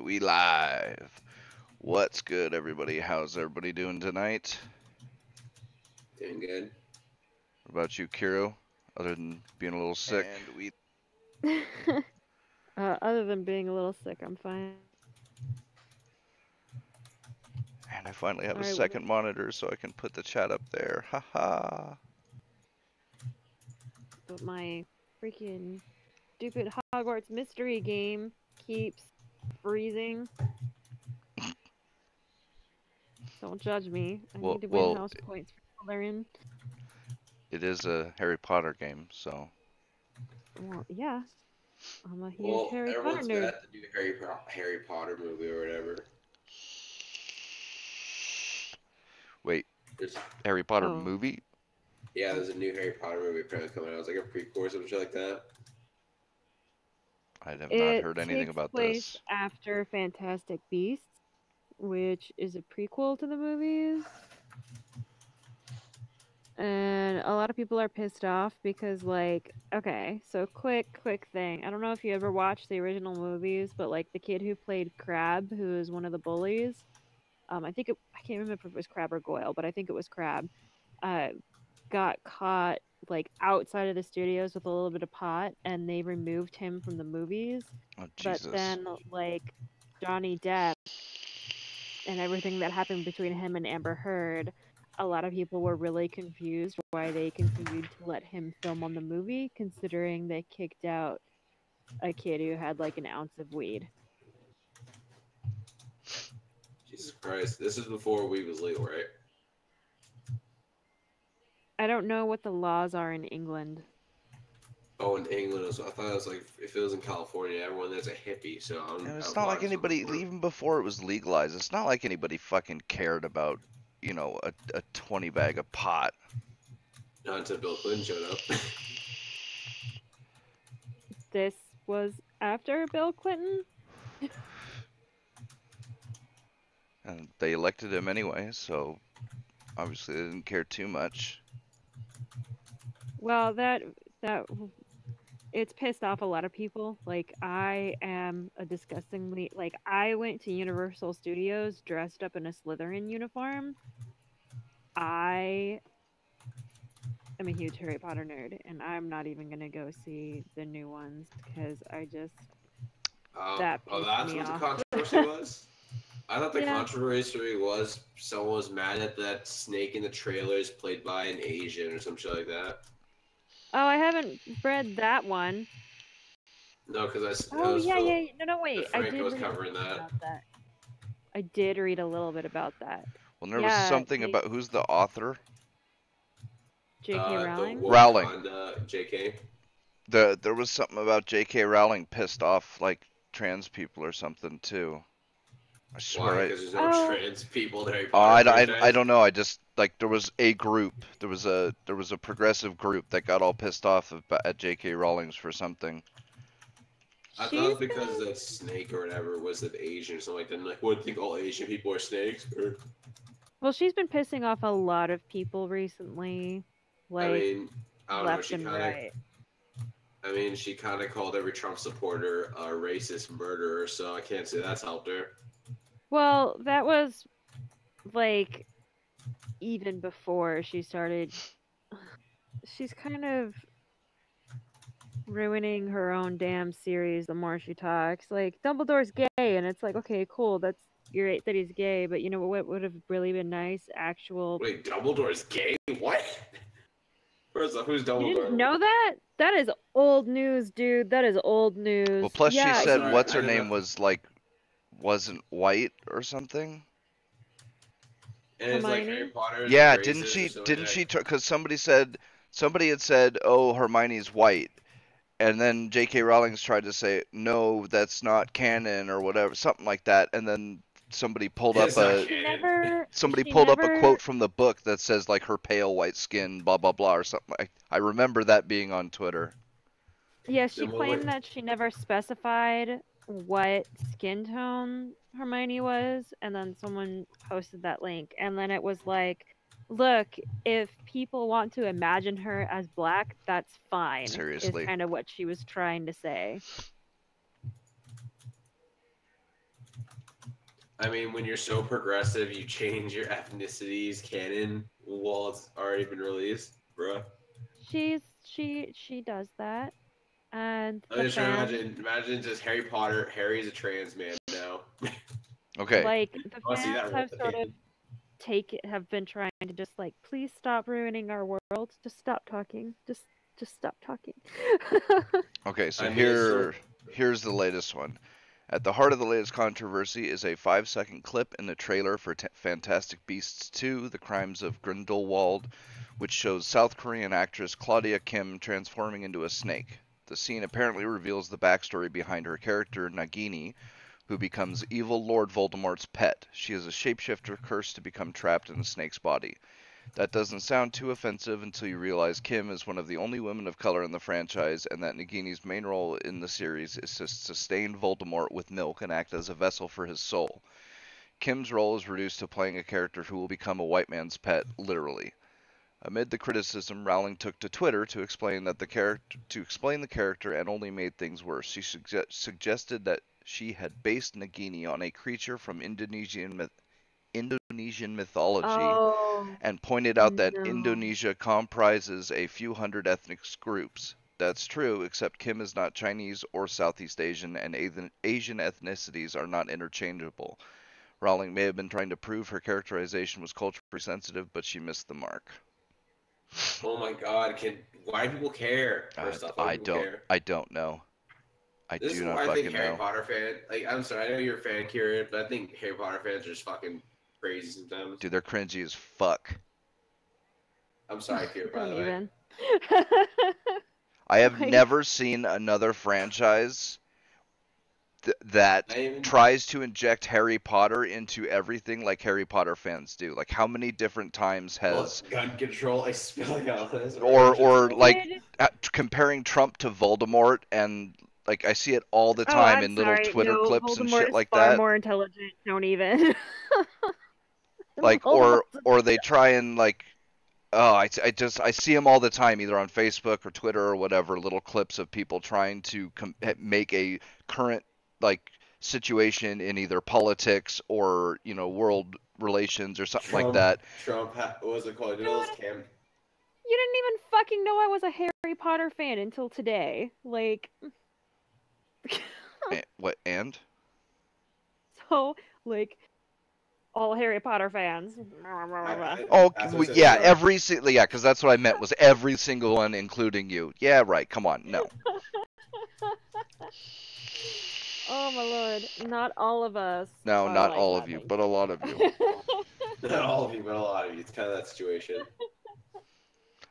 we live. What's good, everybody? How's everybody doing tonight? Doing good. What about you, Kiro? Other than being a little sick? Other than being a little sick, I'm fine. And I finally have a Alright, second monitor so I can put the chat up there. Haha. But my freaking stupid Hogwarts mystery game keeps freezing. Don't judge me. I need to win house points for Slytherin. It is a Harry Potter game, so. Well, yeah. I'm a huge Harry Potter nerd. Everyone's got the new Harry Potter movie or whatever. Wait, Harry Potter movie? Yeah, there's a new Harry Potter movie apparently coming out. It's like a prequel or some shit like that. I have not heard anything about this. It takes place after Fantastic Beasts, which is a prequel to the movies. And a lot of people are pissed off because, like, okay, so quick thing. I don't know if you ever watched the original movies, but, like, the kid who played Crabbe, who is one of the bullies, I can't remember if it was Crabbe or Goyle, but I think it was Crabbe, got caught, like, outside of the studios with a little bit of pot, and they removed him from the movies. Oh, Jesus. But then, like, Johnny Depp and everything that happened between him and Amber Heard, a lot of people were really confused why they continued to let him film on the movie, considering they kicked out a kid who had like an ounce of weed. Jesus Christ. This is before weed was legal, right? I don't know what the laws are in England. Oh, in England, I thought it was like, if it was in California, everyone there's a hippie, so it's not like anybody, even before it was legalized, it's not like anybody fucking cared about, you know, a 20 bag of pot. Not until Bill Clinton showed up. This was after Bill Clinton? And they elected him anyway, so obviously they didn't care too much. Well, it's pissed off a lot of people. Like, I am a disgustingly, like, I went to Universal Studios dressed up in a Slytherin uniform. I am a huge Harry Potter nerd, and I'm not even gonna go see the new ones because I just that's what the controversy was? I thought the controversy was someone was mad at that snake in the trailers played by an Asian or some shit like that. Oh, I haven't read that one. No, because No, wait. Franco was covering that. I did read a little bit about that. Well, there was something about who's the author? J.K. Rowling? Rowling. J.K. There was something about J.K. Rowling pissed off, like, trans people or something, too. I swear. Why? Because there's no trans people in Harry Potter I don't know. I just, like, there was a group. There was a progressive group that got all pissed off at J.K. Rowling's for something. I thought because that snake or whatever was an Asian or something like that. And, like, wouldn't think all Asian people are snakes? Or... Well, she's been pissing off a lot of people recently. Like, I mean, I don't left know. and right. I mean, she kind of called every Trump supporter a racist murderer, so I can't say that's helped her. Well, that was, like, even before she started. She's kind of ruining her own damn series the more she talks. Like, Dumbledore's gay, and it's like, okay, cool, that's great that he's gay, but you know what would have really been nice? Wait, Dumbledore's gay? What? First off, who's Dumbledore? You didn't know that? That is old news, dude. That is old news. Well, plus she said what's her name was, like, wasn't white or something. And it's like Harry Potter. Yeah, didn't she? Because somebody had said, "Oh, Hermione's white," and then J.K. Rowling tried to say, "No, that's not canon" or whatever, something like that, and then somebody pulled up a quote from the book that says, like, her pale white skin, blah blah blah, or something. I remember that being on Twitter. Yeah, she claimed that she never specified what skin tone Hermione was, and then someone posted that link, and then it was like, look, if people want to imagine her as black, that's fine. Seriously. Is kind of what she was trying to say. I mean, when you're so progressive, you change your ethnicities canon while it's already been released, bruh. She does that, and I'm the just trying to fans imagine just Harry Potter. Harry's a trans man now. Okay. like the I see fans that have sort of replicated. have been trying to just like, please stop ruining our world. Just stop talking. Just stop talking. Okay, so I mean, here's the latest one. At the heart of the latest controversy is a 5-second clip in the trailer for Fantastic Beasts 2: The Crimes of Grindelwald, which shows South Korean actress Claudia Kim transforming into a snake. The scene apparently reveals the backstory behind her character, Nagini, who becomes evil Lord Voldemort's pet. She is a shapeshifter cursed to become trapped in a snake's body. That doesn't sound too offensive until you realize Kim is one of the only women of color in the franchise, and that Nagini's main role in the series is to sustain Voldemort with milk and act as a vessel for his soul. Kim's role is reduced to playing a character who will become a white man's pet, literally. Amid the criticism, Rowling took to Twitter to explain the character and only made things worse. She suggested that she had based Nagini on a creature from Indonesian mythology, and pointed out that Indonesia comprises a few hundred ethnic groups. That's true, except Kim is not Chinese or Southeast Asian, and Asian ethnicities are not interchangeable. Rowling may have been trying to prove her characterization was culturally sensitive, but she missed the mark. Oh my god, why do people care? I don't know. I do not fucking know. I think Harry Potter fan. Like, I'm sorry, I know you're a fan, Kieran, but I think Harry Potter fans are just fucking crazy sometimes. Dude, they're cringy as fuck. I'm sorry, Kieran, by the way. I have never seen another franchise that tries to inject Harry Potter into everything like Harry Potter fans do. Like, how many different times has gun control, like spilling out this, or like comparing Trump to Voldemort, and like I see it all the time in little Twitter clips Voldemort and shit like is far that. More intelligent. Don't even. Like, or they try and like. Oh, I see them all the time, either on Facebook or Twitter or whatever, little clips of people trying to make a current like situation in either politics or, you know, world relations or something like that. Trump, what was it called? You didn't even fucking know I was a Harry Potter fan until today. Like, what? And so like, all Harry Potter fans. Yeah, because that's what I meant, was every single one, including you. Yeah, right. Come on, no. Oh my lord, not all of us. No, not like all of you, but a lot of you. Not all of you, but a lot of you. It's kind of that situation.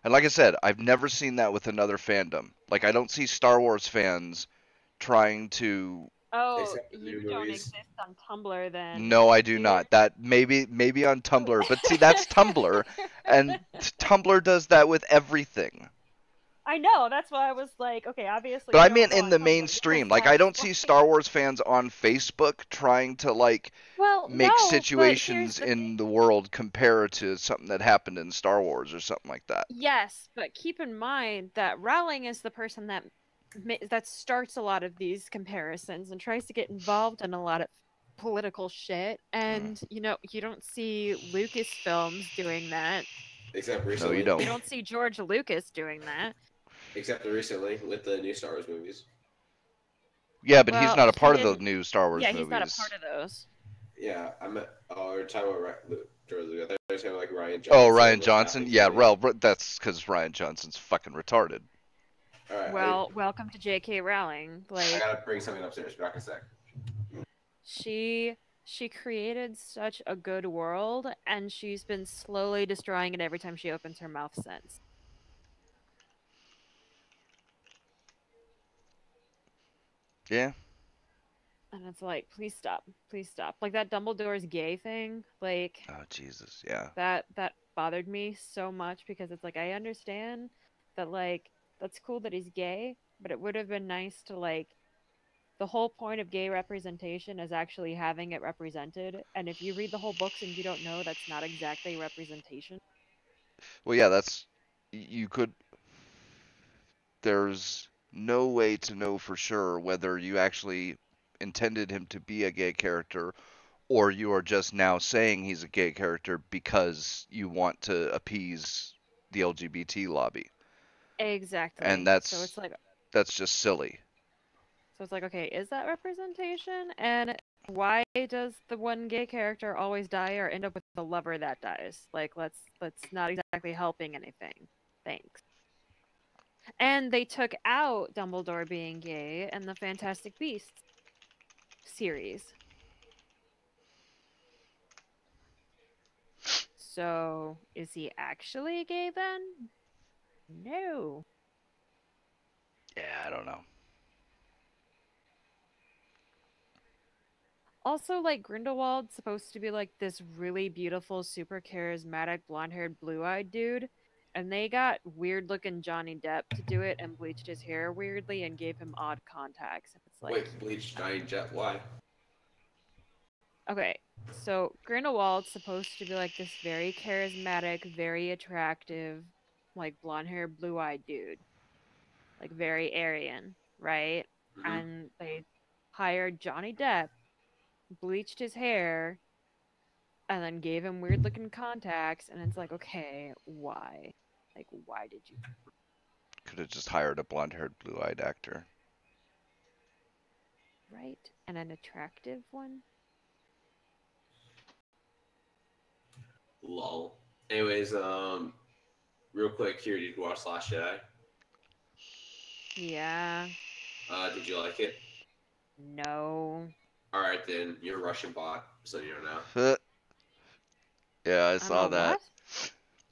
And like I said, I've never seen that with another fandom. Like, I don't see Star Wars fans trying to. Oh, you don't exist on Tumblr then? No, I do not. That maybe on Tumblr, but see, that's Tumblr, and Tumblr does that with everything. I know, that's why I was like, okay, obviously. But I mean, in the mainstream, like, I don't see Star Wars fans on Facebook trying to like make situations in the world compare to something that happened in Star Wars or something like that. Yes, but keep in mind that Rowling is the person that starts a lot of these comparisons and tries to get involved in a lot of political shit, and you know, you don't see Lucasfilms doing that. Except recently. No, you don't. You don't see George Lucas doing that. Except recently with the new Star Wars movies. Yeah, but he's not a part of the new Star Wars movies. Yeah, he's not a part of those. Yeah, we're talking about George Lucas. I thought you were talking like Rian Johnson. Oh, Rian Johnson? Yeah, well, that's because Rian Johnson's fucking retarded. Right, well, welcome to J.K. Rowling. Like, I gotta bring something upstairs. Back in a sec. She created such a good world, and she's been slowly destroying it every time she opens her mouth since. Yeah. And it's like, please stop. Please stop. Like, that Dumbledore's gay thing, like... Oh, Jesus, yeah. That bothered me so much, because it's like, I understand that, like, that's cool that he's gay, but it would have been nice to, like... The whole point of gay representation is actually having it represented, and if you read the whole books and you don't know, that's not exactly representation. Well, yeah, you could... There's no way to know for sure whether you actually intended him to be a gay character, or you are just now saying he's a gay character because you want to appease the LGBT lobby. Exactly. And so it's like that's just silly. So it's like, okay, is that representation? And why does the one gay character always die or end up with the lover that dies? Like, let's not exactly helping anything. Thanks. And they took out Dumbledore being gay in the Fantastic Beasts series. So, is he actually gay then? No. Yeah, I don't know. Also, like, Grindelwald's supposed to be like this really beautiful, super charismatic, blonde-haired, blue-eyed dude. And they got weird-looking Johnny Depp to do it and bleached his hair weirdly and gave him odd contacts. And it's like, wait, bleached Johnny Depp? Why? Okay, so Grindelwald's supposed to be like this very charismatic, very attractive, like blonde-haired, blue-eyed dude. Like very Aryan, right? Mm-hmm. And they hired Johnny Depp, bleached his hair, and then gave him weird looking contacts, and it's like, okay, why? Like, why did you? Could have just hired a blonde-haired, blue-eyed actor. Right? And an attractive one? Lol. Anyways, real quick here, did you watch Last Jedi? Yeah. Did you like it? No. Alright then, you're a Russian bot, so you don't know. Yeah, I saw that.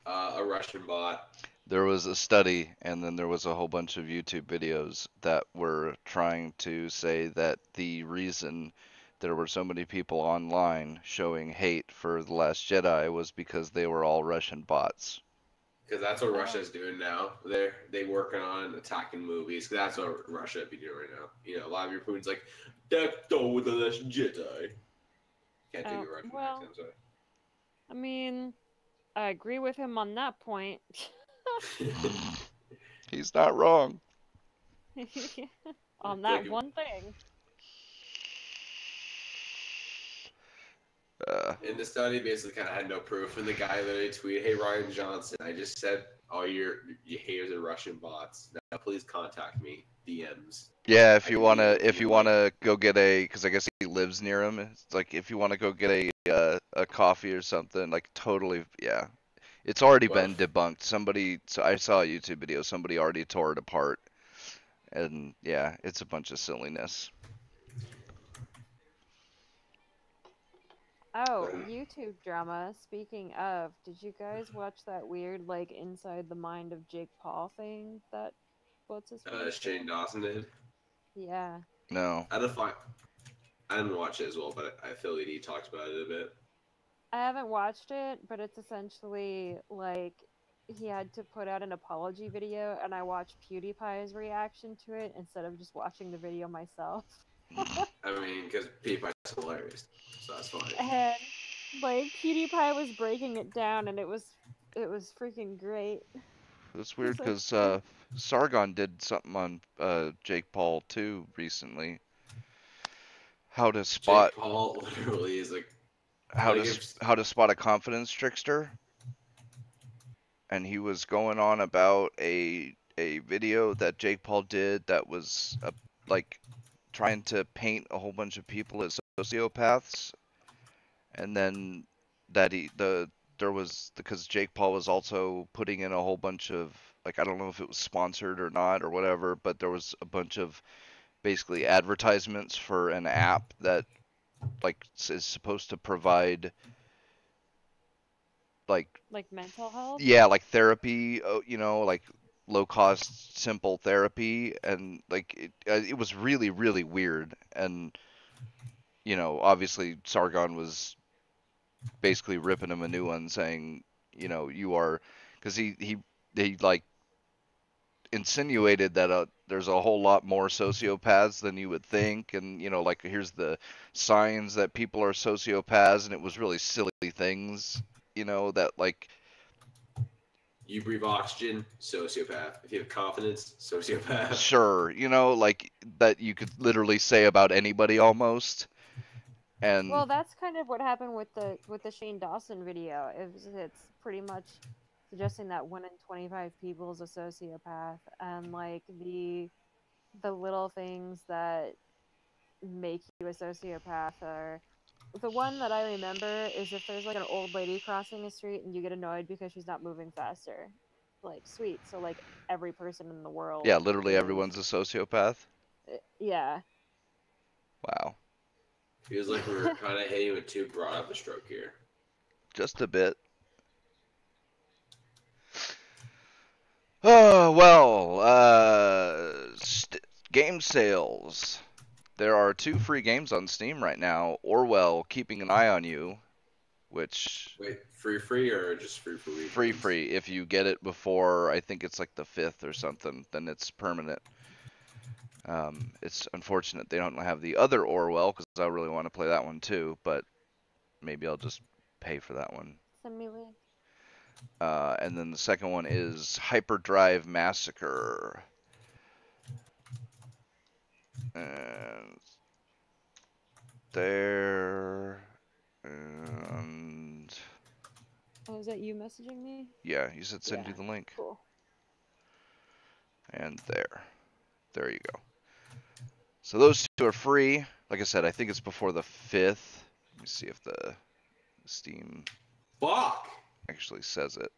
A Russian bot. There was a study, and then there was a whole bunch of YouTube videos that were trying to say that the reason there were so many people online showing hate for The Last Jedi was because they were all Russian bots. Because that's what Russia's doing now. They working on attacking movies. Cause that's what Russia be doing right now. You know, Vladimir Putin's like, that's done with The Last Jedi. Can't do the Russian accent, I'm sorry. I mean, I agree with him on that point. He's not wrong. On that one thing. In the study, basically kind of had no proof, and the guy literally tweeted, "Hey Ryan Johnson, I just said all your haters are Russian bots. Now please contact me, DMs." Yeah, if you wanna go get because I guess he lives near him. It's like if you wanna go get a coffee or something, like totally, yeah. It's already been debunked. So I saw a YouTube video. Somebody already tore it apart, and yeah, it's a bunch of silliness. Oh, YouTube drama. Speaking of, did you guys watch that weird, like, inside the mind of Jake Paul thing that what's his face? Shane Dawson did. Yeah. No. I didn't watch it as well, but I feel like he talked about it a bit. I haven't watched it, but it's essentially like he had to put out an apology video, and I watched PewDiePie's reaction to it instead of just watching the video myself. I mean, because PewDiePie's hilarious, so that's fine. And like PewDiePie was breaking it down, and it was freaking great. It's weird because Sargon did something on Jake Paul too recently. How to spot. Jake Paul literally is like. How to spot a confidence trickster, and he was going on about a video that Jake Paul did that was like trying to paint a whole bunch of people as sociopaths, and then that because Jake Paul was also putting in a whole bunch of, like, I don't know if it was sponsored or not or whatever, but there was a bunch of basically advertisements for an app that like is supposed to provide like mental health. Yeah, like therapy, you know, like low cost, simple therapy, and like it was really, really weird. And you know, obviously Sargon was basically ripping him a new one, saying, you know, you are, because he like insinuated that there's a whole lot more sociopaths than you would think, and you know, like here's the signs that people are sociopaths, and it was really silly things, you know, that like You breathe oxygen, sociopath. If you have confidence, sociopath. Sure, like that you could literally say about anybody almost. And Well, that's kind of what happened with the Shane Dawson video. It's pretty much suggesting that 1 in 25 people is a sociopath, and like the little things that make you a sociopath are the one that I remember is if there's like an old lady crossing a street and you get annoyed because she's not moving faster. Like, sweet. So like every person in the world yeah, literally is everyone's a sociopath. yeah. Wow. Feels like we're kind of hitting with too broad of a stroke here. Just a bit. Oh, well, game sales. There are 2 free games on Steam right now. Orwell, Keeping an Eye on You, which Wait, free or just free for weekends? free. If you get it before, I think it's like the 5th or something, then it's permanent. It's unfortunate they don't have the other Orwell because I really want to play that one too, but maybe I'll just pay for that one. Send me link. And then the second one is Hyperdrive Massacre. And there, and Oh, is that you messaging me? yeah, you said send you Yeah. the link. Cool. And there you go. So those 2 are free. Like I said, I think it's before the 5th. Let me see if the Steam Fuck! actually says it.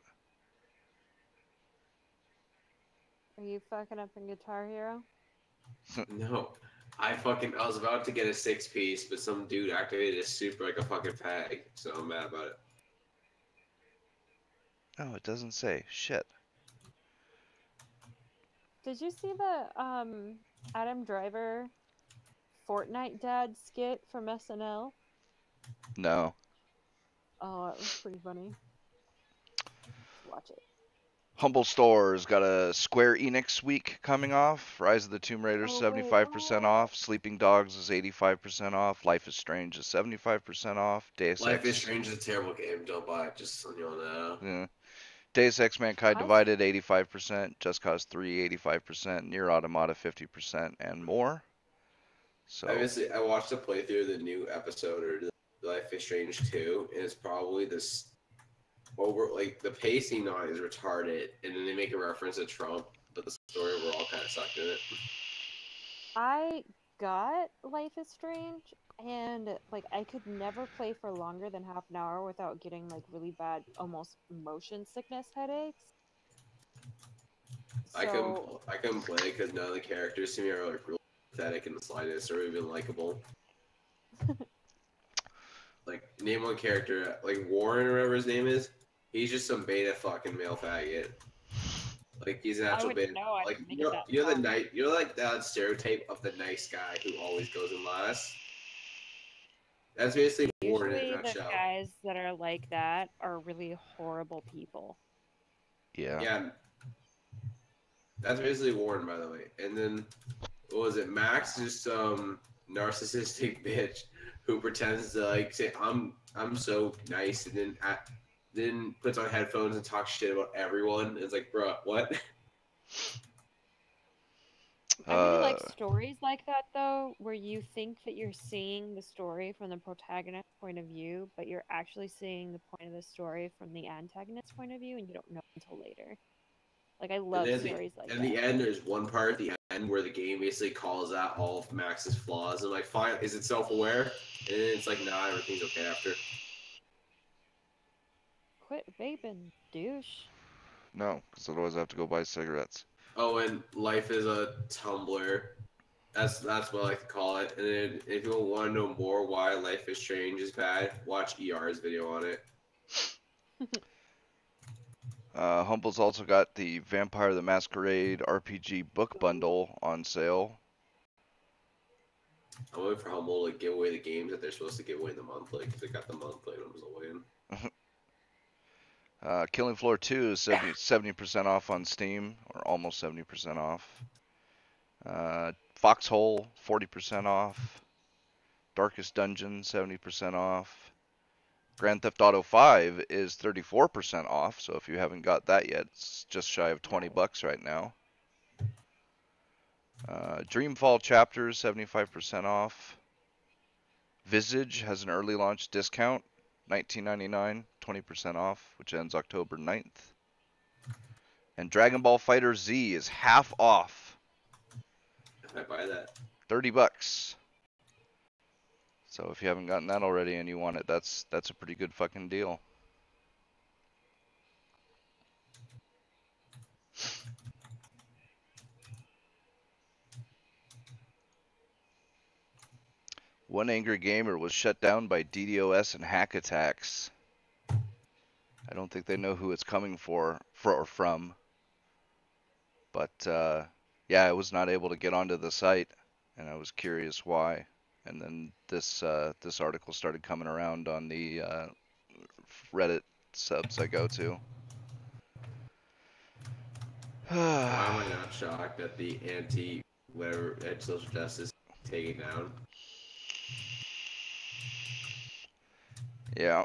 Are you fucking up in Guitar Hero? No. I was about to get a 6-piece, but some dude activated a super like a fucking fag, so I'm mad about it. Oh, it doesn't say. Shit. Did you see the Adam Driver Fortnite dad skit from SNL? No. Oh, it was pretty funny. Watch it. Humble Store's got a Square Enix week coming off. Rise of the Tomb Raider is Oh, wait, 75% oh. off. Sleeping Dogs is 85% off. Life is Strange is 75% off. Deus Life Ex. is Strange is a terrible game. Don't buy it. Just so you know. Yeah. Deus Ex Mankind I- Divided 85%. Just Cause 3 85%. Nier Automata 50% and more. So I watched a playthrough of the new episode or Life is Strange 2, and it's probably this the pacing on it is retarded, and then they make a reference to Trump, but the story we're all kind of sucked in it. I got Life is Strange, and like I could never play for longer than half an hour without getting like really bad, almost motion sickness headaches. I couldn't play because none of the characters to me are like really pathetic in the slightest or even likable. Like name one character, like Warren or whatever his name is. He's just some beta fucking male faggot. Like he's an actual beta. Like you know like that stereotype of the nice guy who always goes in last. That's basically Warren in a Usually the nutshell. guys that are like that are really horrible people. yeah. That's basically Warren, by the way. And then what was it? Max is some narcissistic bitch who pretends to like say I'm so nice, and then puts on headphones and talks shit about everyone. It's like, bruh, what? I really like stories like that though, where you think that you're seeing the story from the protagonist's point of view, but you're actually seeing the point of the story from the antagonist's point of view, and you don't know until later. Like I love stories like that. In the end, there's one part at the end where the game basically calls out all of Max's flaws and like, fine, is it self-aware? And it's like, nah, everything's okay after. Quit vaping, douche. No, because otherwise I have to go buy cigarettes. Oh, and life is a Tumblr. That's what I like to call it. And then if you want to know more why Life is Strange is bad, watch ER's video on it. Humble's also got the Vampire the Masquerade RPG book bundle on sale. I'm waiting for Humble to give away the games that they're supposed to give away in the monthly, because they got the monthly and it was a win. Killing Floor 2 is 70% off on Steam, or almost 70% off. Foxhole, 40% off. Darkest Dungeon, 70% off. Grand Theft Auto 5 is 34% off, so if you haven't got that yet, it's just shy of $20 right now. Dreamfall Chapters 75% off. Visage has an early launch discount, $19.99, 20% off, which ends October 9th. And Dragon Ball Fighter Z is half off. I buy that. $30. So if you haven't gotten that already and you want it, that's a pretty good fucking deal. One angry gamer was shut down by DDoS and hack attacks. I don't think they know who it's coming for or from. But yeah, I was not able to get onto the site, and I was curious why. And then this article started coming around on the Reddit subs I go to. Why am I not shocked that the anti-whatever social justice is taken down? Yeah.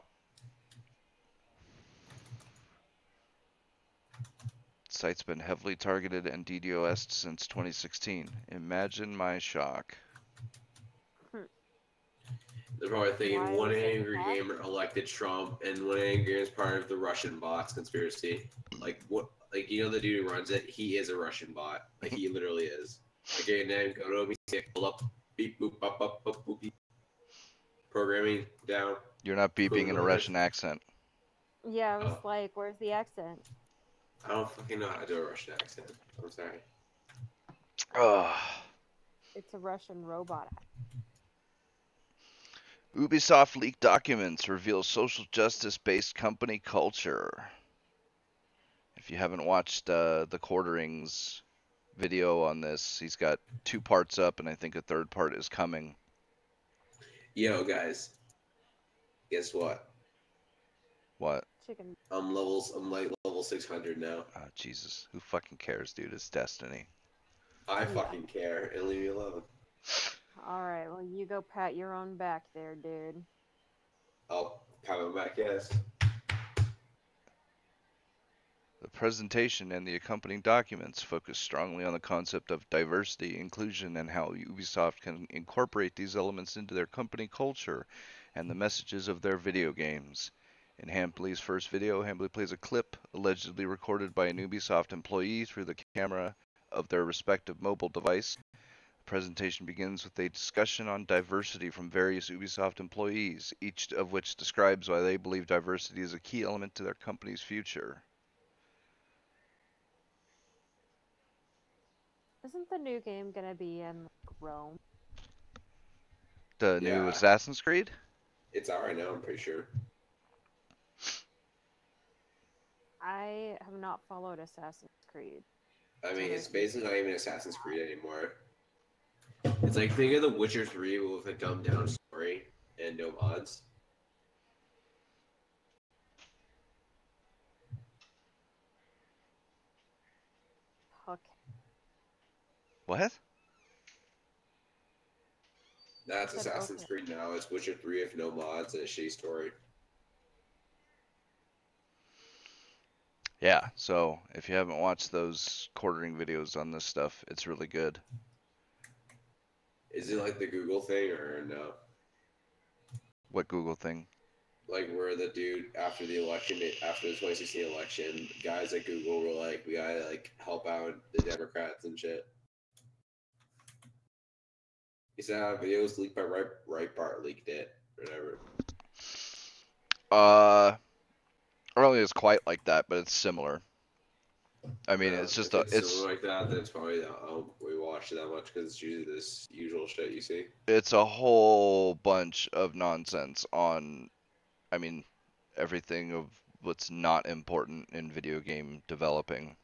Site's been heavily targeted and DDoS'd since 2016. Imagine my shock. They're probably thinking Why one is it angry hacked? gamer elected Trump, and one angry is part of the Russian bots conspiracy. Like what? Like you know the dude who runs it, he is a Russian bot. Like he literally is. Okay, and then go to him, he's pull up, beep boop, up, boop, beep. Programming down. You're not beeping in a Russian accent. Yeah, I was like, where's the accent? I don't fucking know how to do a Russian accent. I'm sorry. Ugh. It's a Russian robot. Ubisoft leaked documents reveal social justice-based company culture. If you haven't watched the Quarterings video on this, he's got 2 parts up, and I think a 3rd part is coming. Yo, guys. Guess what? What? Chicken. I'm like level 600 now. Oh, Jesus. Who fucking cares, dude? It's Destiny. I fucking care, and leave me alone. Alright, well, you go pat your own back there, dude. I'll pat my back, yes. The presentation and the accompanying documents focus strongly on the concept of diversity, inclusion, and how Ubisoft can incorporate these elements into their company culture and the messages of their video games. In Hambley's first video, Hambley plays a clip allegedly recorded by an Ubisoft employee through the camera of their respective mobile device. The presentation begins with a discussion on diversity from various Ubisoft employees, each of which describes why they believe diversity is a key element to their company's future. Isn't the new game gonna be in Rome? The new Yeah. Assassin's Creed? It's out right now, I'm pretty sure. I have not followed Assassin's Creed. I mean, it's basically not even Assassin's Creed anymore. It's like, think of The Witcher 3 with a dumbed down story and no mods. Okay. What? That's Said Assassin's okay. Creed now. It's Witcher 3 with no mods and a shitty story. Yeah, so if you haven't watched those Quartering videos on this stuff, it's really good. Is it like the Google thing or no? What Google thing? Like where the dude after the election, after the 2016 election, guys at Google were like, we gotta like help out the Democrats and shit. He said videos leaked by Breitbart leaked it, or whatever. I don't think it's quite like that, but it's similar. I mean, Yeah, it's just if it's something like that. Then it's probably we watch it that much because it's usually this usual shit you see. it's a whole bunch of nonsense on, I mean, everything of what's not important in video game developing.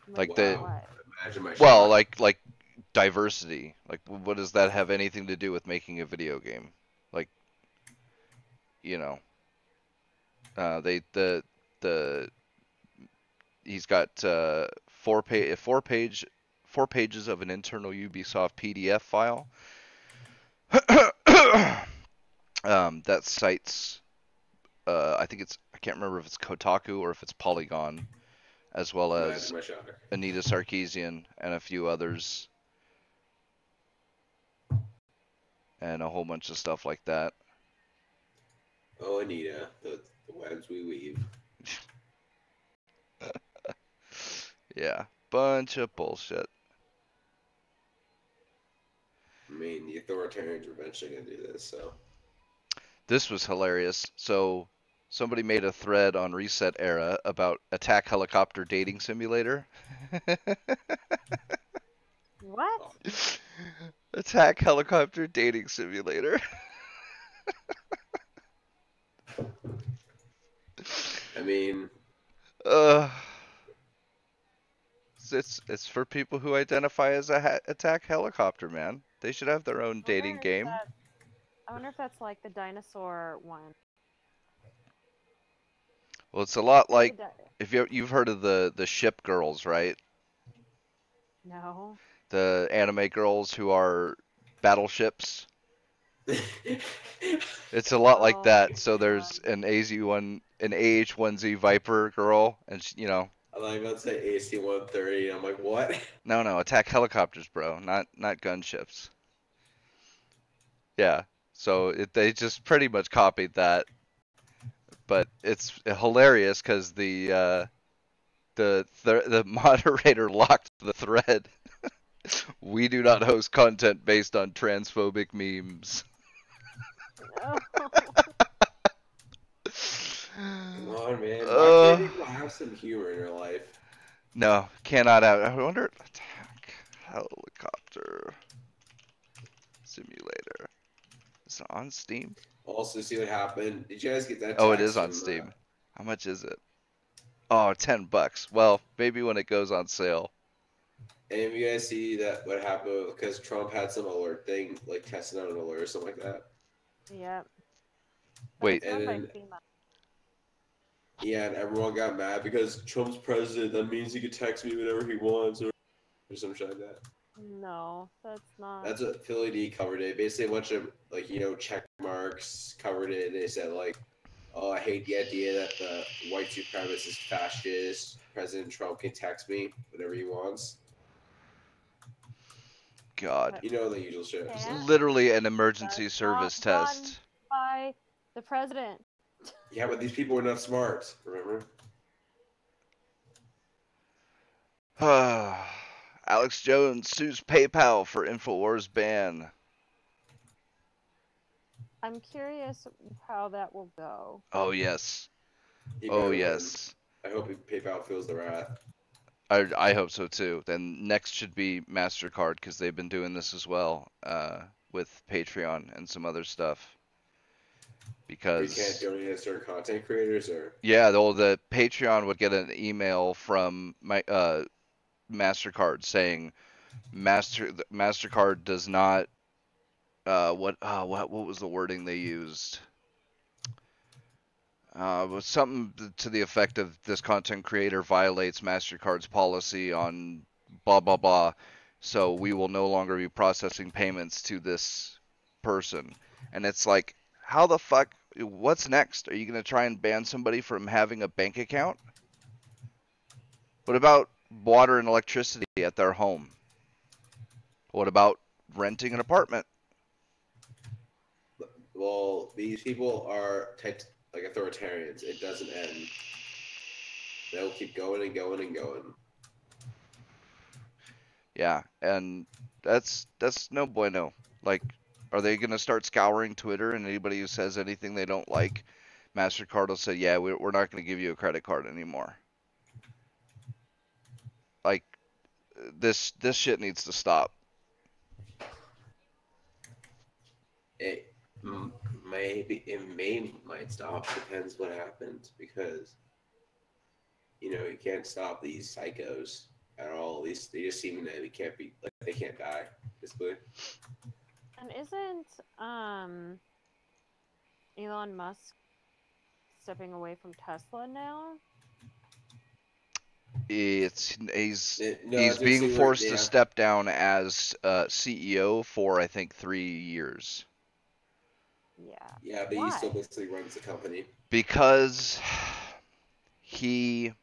Like the what? Imagine my well, shock. like diversity. Like, what does that have anything to do with making a video game? Like, you know, he's got 4 pages of an internal Ubisoft PDF file that cites, I can't remember if it's Kotaku or if it's Polygon, as well as My shocker. Anita Sarkeesian and a few others, and a whole bunch of stuff like that. Oh, Anita, the webs we weave. Yeah, bunch of bullshit. I mean, the authoritarians are eventually going to do this, so. This was hilarious. So somebody made a thread on Reset Era about Attack Helicopter Dating Simulator. What? Attack Helicopter Dating Simulator. I mean, Uh, it's for people who identify as a attack helicopter, man. They should have their own dating game. I wonder if that's like the dinosaur one. Well, it's a lot The like di- if you've heard of the ship girls, right? No. The anime girls who are battleships. It's a lot like Oh, that. So there's an AH-1Z Viper girl, and she, I was about to say AC-130, I'm like, what? no, attack helicopters, bro, not gunships. Yeah. So they just pretty much copied that, but it's hilarious because the moderator locked the thread. We do not host content based on transphobic memes. No. Come on, man. Why can't people have some humor in their life? No, cannot have. I wonder. Attack Helicopter Simulator. Is it on Steam? Also, see what happened. Did you guys get that? Oh, it text is on from, Steam. How much is it? Oh, $10. Well, maybe when it goes on sale. And you guys see that what happened because Trump had some alert thing, like testing out an alert or something like that? Yep. Wait. It's run by And FEMA. Yeah, and everyone got mad because Trump's president. That means he could text me whenever he wants, or some shit like that. No, that's not. That's what Philly D covered it. Basically, a bunch of check marks covered it. They said like, "Oh, I hate the idea that the white supremacist fascist President Trump can text me whenever he wants." God. You know the usual shit. Yeah. It's literally an emergency That's service not test. by the president. Yeah, but these people are not smart. Remember? Alex Jones sues PayPal for InfoWars ban. I'm curious how that will go. Oh yes. He Oh better yes. win. I hope PayPal feels the wrath. I hope so too. Then next should be MasterCard because they've been doing this as well with Patreon and some other stuff. Because We can't donate to certain content creators, or yeah, the Patreon would get an email from my MasterCard saying MasterCard does not what was the wording they used? Was something to the effect of this content creator violates MasterCard's policy on blah blah blah, so we will no longer be processing payments to this person. And it's like, how the fuck? What's next? Are you gonna try and ban somebody from having a bank account? What about water and electricity at their home? What about renting an apartment? well, these people are typed like authoritarians. It doesn't end. They'll keep going and going and going. Yeah, and that's no bueno. Like, are they gonna start scouring Twitter, and anybody who says anything they don't like, MasterCard will say, yeah, we're not gonna give you a credit card anymore. Like, this shit needs to stop. It might stop. Depends what happens, because you can't stop these psychos at all. At least they just seem that they can't die, basically. And isn't Elon Musk stepping away from Tesla now? He's It's being forced to yeah. step down as CEO for I think 3 years. Yeah. Yeah, but he still basically runs the company. Because he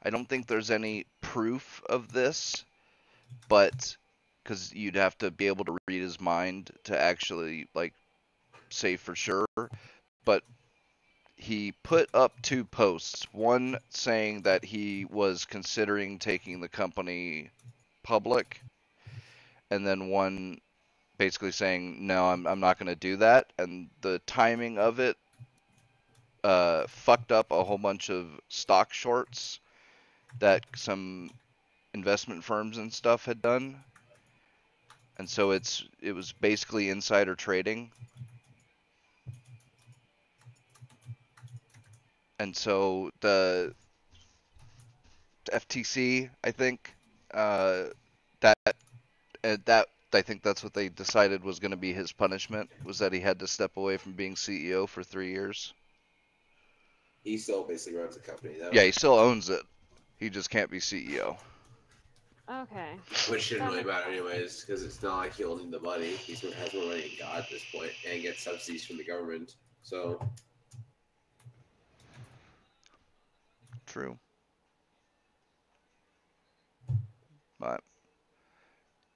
I don't think there's any proof of this, but because you'd have to be able to read his mind to actually like say for sure, but he put up 2 posts, one saying that he was considering taking the company public, and then one basically saying, no, I'm not going to do that. And the timing of it fucked up a whole bunch of stock shorts that some investment firms and stuff had done. And so it was basically insider trading. And so the FTC, I think, that I think that's what they decided was going to be his punishment, was that he had to step away from being CEO for 3 years. He still basically runs the company, though. Yeah, he still owns it. He just can't be CEO. Okay. Which shouldn't really matter anyways, because it's not like he'll need the money. He has more money than God at this point, and gets subsidies from the government. So. True. But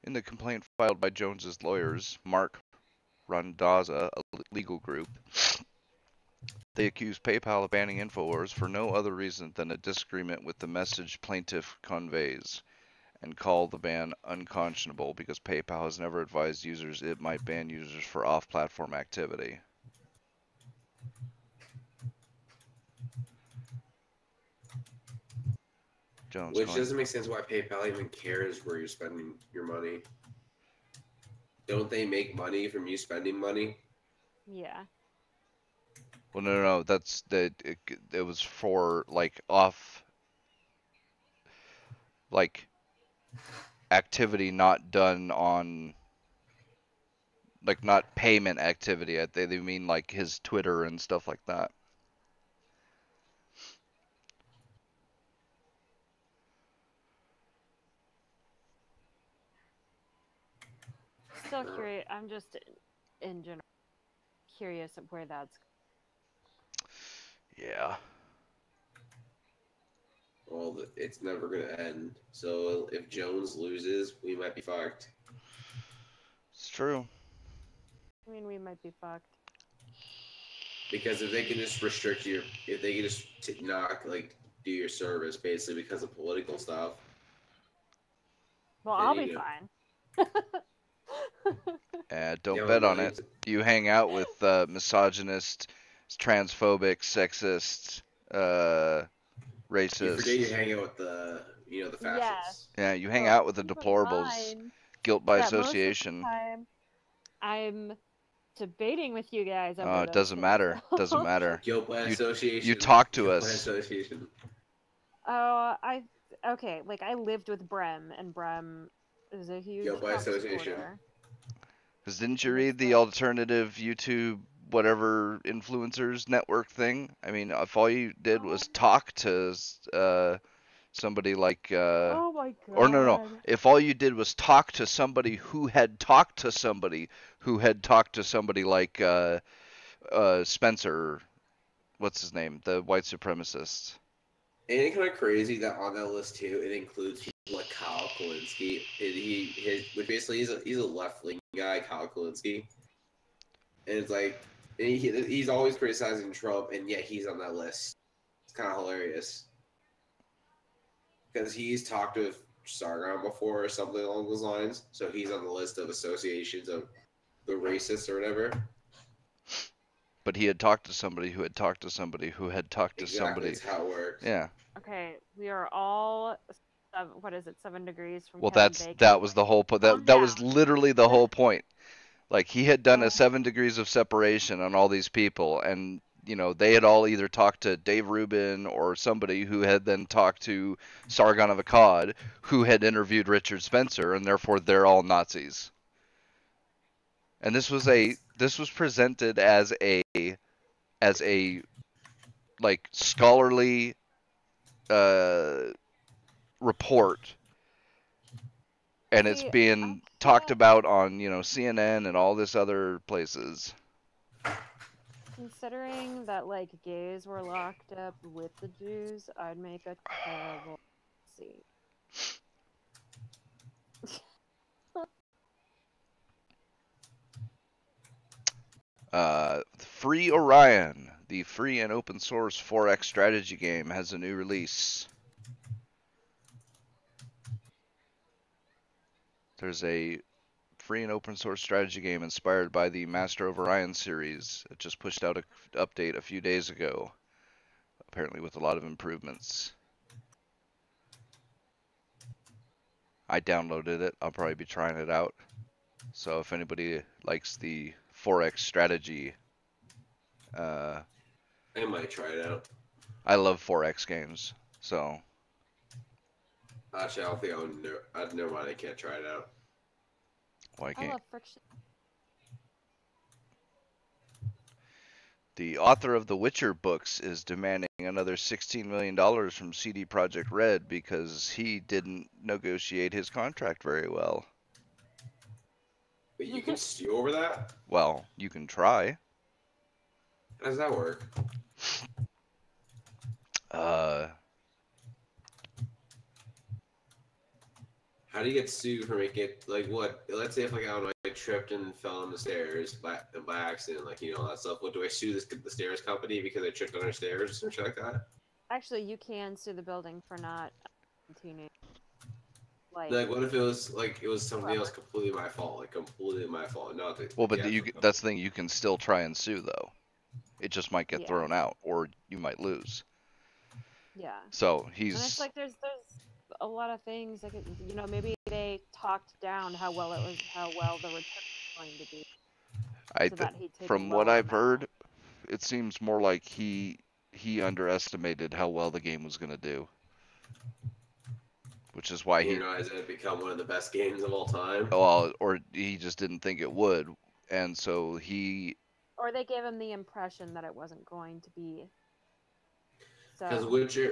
in the complaint filed by Jones's lawyers, Mark Randazza, a legal group, they accused PayPal of banning InfoWars for no other reason than a disagreement with the message plaintiff conveys, and called the ban unconscionable because PayPal has never advised users it might ban users for off-platform activity. Jones Which doesn't make sense why PayPal even cares where you're spending your money. Don't they make money from you spending money? Yeah. Well, no. That's it was for like off, like activity not done on, like not payment activity. They mean like his Twitter and stuff like that. Still curious. I'm just in general curious of where that's. Yeah. Well, it's never going to end. So if Jones loses, we might be fucked. It's true. I mean, we might be fucked. Because if they can just restrict your, if they can just not like do your service basically because of political stuff. Well, I'll be fine. Don't bet on it. You hang out with misogynist, transphobic, sexist, racist. You forget you hang out with the fascists. Yeah, you hang out with the deplorables. Guilt by association. Most of the time, I'm debating with you guys. Oh, it doesn't matter. Doesn't matter. Guilt by association. You talk to Guilt us. By association. Oh, okay. Like I lived with Brem, and Brem is a huge Guilt by association. Because didn't you read the alternative YouTube whatever influencers network thing? I mean, if all you did was talk to somebody like oh my god. Or no. If all you did was talk to somebody who had talked to somebody who had talked to somebody like Spencer, what's his name? The white supremacist. Ain't it kind of crazy that on that list too, it includes people like Kyle Kulinski. Which basically he's a left wing guy, Kyle Kulinski, and it's like he's always criticizing Trump, and yet he's on that list. It's kind of hilarious because he's talked with Sargon before or something along those lines, so he's on the list of associations of the racists or whatever. But he had talked to somebody who had talked to somebody who had talked to somebody. That's how it works. Yeah. Okay, we are all, what is it, 7 degrees from Well, Kevin Bacon. that was the whole point. That was literally the whole point. Like, he had done a 7 degrees of separation on all these people, and, you know, they had all either talked to Dave Rubin or somebody who had then talked to Sargon of Akkad, who had interviewed Richard Spencer, and therefore they're all Nazis. And this was presented as a like scholarly report and it's See, being I talked can't. about on, CNN and all this other places. Considering that like gays were locked up with the Jews, I'd make a terrible scene. Free Orion, the free and open source 4X strategy game, has a new release. There's a free and open source strategy game inspired by the Master of Orion series. It just pushed out an update a few days ago, apparently with a lot of improvements. I downloaded it. I'll probably be trying it out. So if anybody likes the 4X strategy, I might try it out. I love 4X games. So Actually, I don't think I would know. I'd know why I can't try it out. why I can't love friction. the author of the Witcher books is demanding another $16 million from CD Projekt Red because he didn't negotiate his contract very well. But you can sue over that? Well, you can try. How does that work? How do you get sued for making it, like, what? Let's say if, like, I don't know, I tripped and fell on the stairs by accident, like, all that stuff. What, do I sue the stairs company because I tripped on their stairs or something like that? Actually, you can sue the building for not continuing. Like, what if it was, like, it was something else completely my fault? Like, completely my fault. Not the, well, but the actual company. that's the thing. You can still try and sue, though. It just might get Yeah. thrown out, or you might lose. Yeah. So And he's. it's like there's a lot of things like maybe they talked down how well the return was going to be. So that he'd take a From what lower I've amount. heard, it seems more like he underestimated how well the game was going to do, which is why he realized it had become one of the best games of all time. or he just didn't think it would, and so he. Or they gave him the impression that it wasn't going to be. Because So.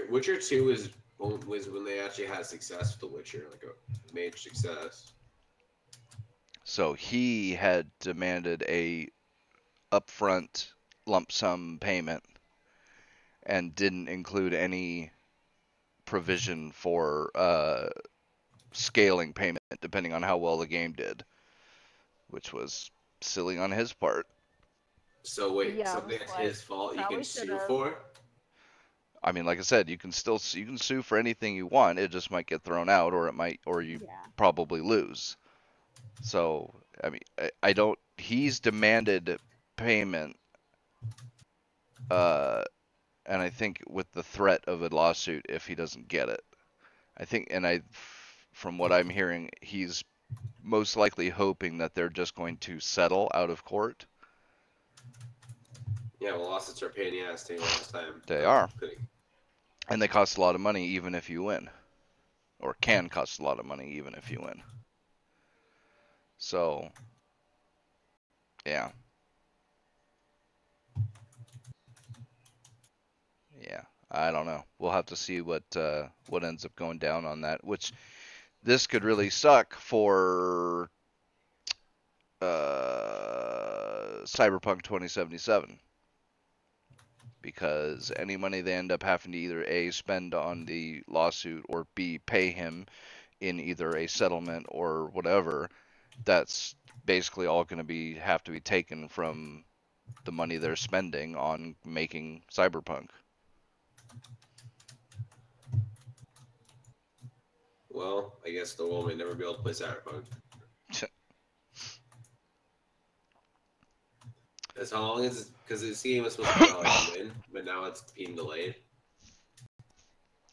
Witcher 2 was when they actually had success with The Witcher, like a major success. So he had demanded a upfront lump sum payment and didn't include any provision for scaling payment depending on how well the game did, which was silly on his part. So wait, Yeah, something that's like, his fault you can sue should've. for? I mean, like I said, you can sue for anything you want. It just might get thrown out, or you probably lose. So I mean, I don't. He's demanded payment, and I think with the threat of a lawsuit if he doesn't get it. I think, from what I'm hearing, he's most likely hoping that they're just going to settle out of court. Yeah, well, lawsuits are a pain in the ass to last time. They are. And they cost a lot of money even if you win. Or can cost a lot of money even if you win. So, yeah. Yeah, I don't know. We'll have to see what ends up going down on that, which this could really suck for Cyberpunk 2077. Because any money they end up having to either A, spend on the lawsuit, or B, pay him in either a settlement or whatever, that's basically all going to have to be taken from the money they're spending on making Cyberpunk. Well, I guess the world may never be able to play Cyberpunk. As long as, because this game was supposed to win, but now it's being delayed.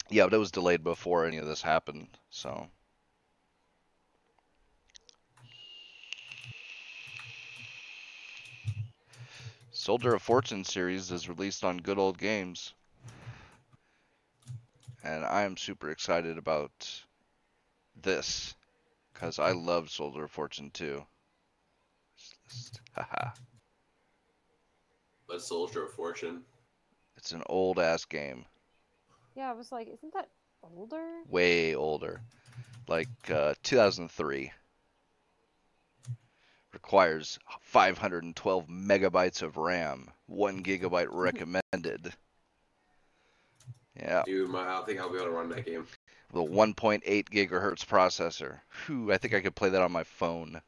Yeah, but it was delayed before any of this happened, so. Soldier of Fortune series is released on Good Old Games. And I am super excited about this, because I love Soldier of Fortune 2. Haha. But Soldier of Fortune? It's an old ass game. Yeah, I was like, isn't that older? Way older. like 2003. Requires 512 megabytes of RAM, 1 gigabyte recommended. Yeah, Dude, I don't think I'll be able to run that game. with a 1.8 gigahertz processor. Whew, I think I could play that on my phone.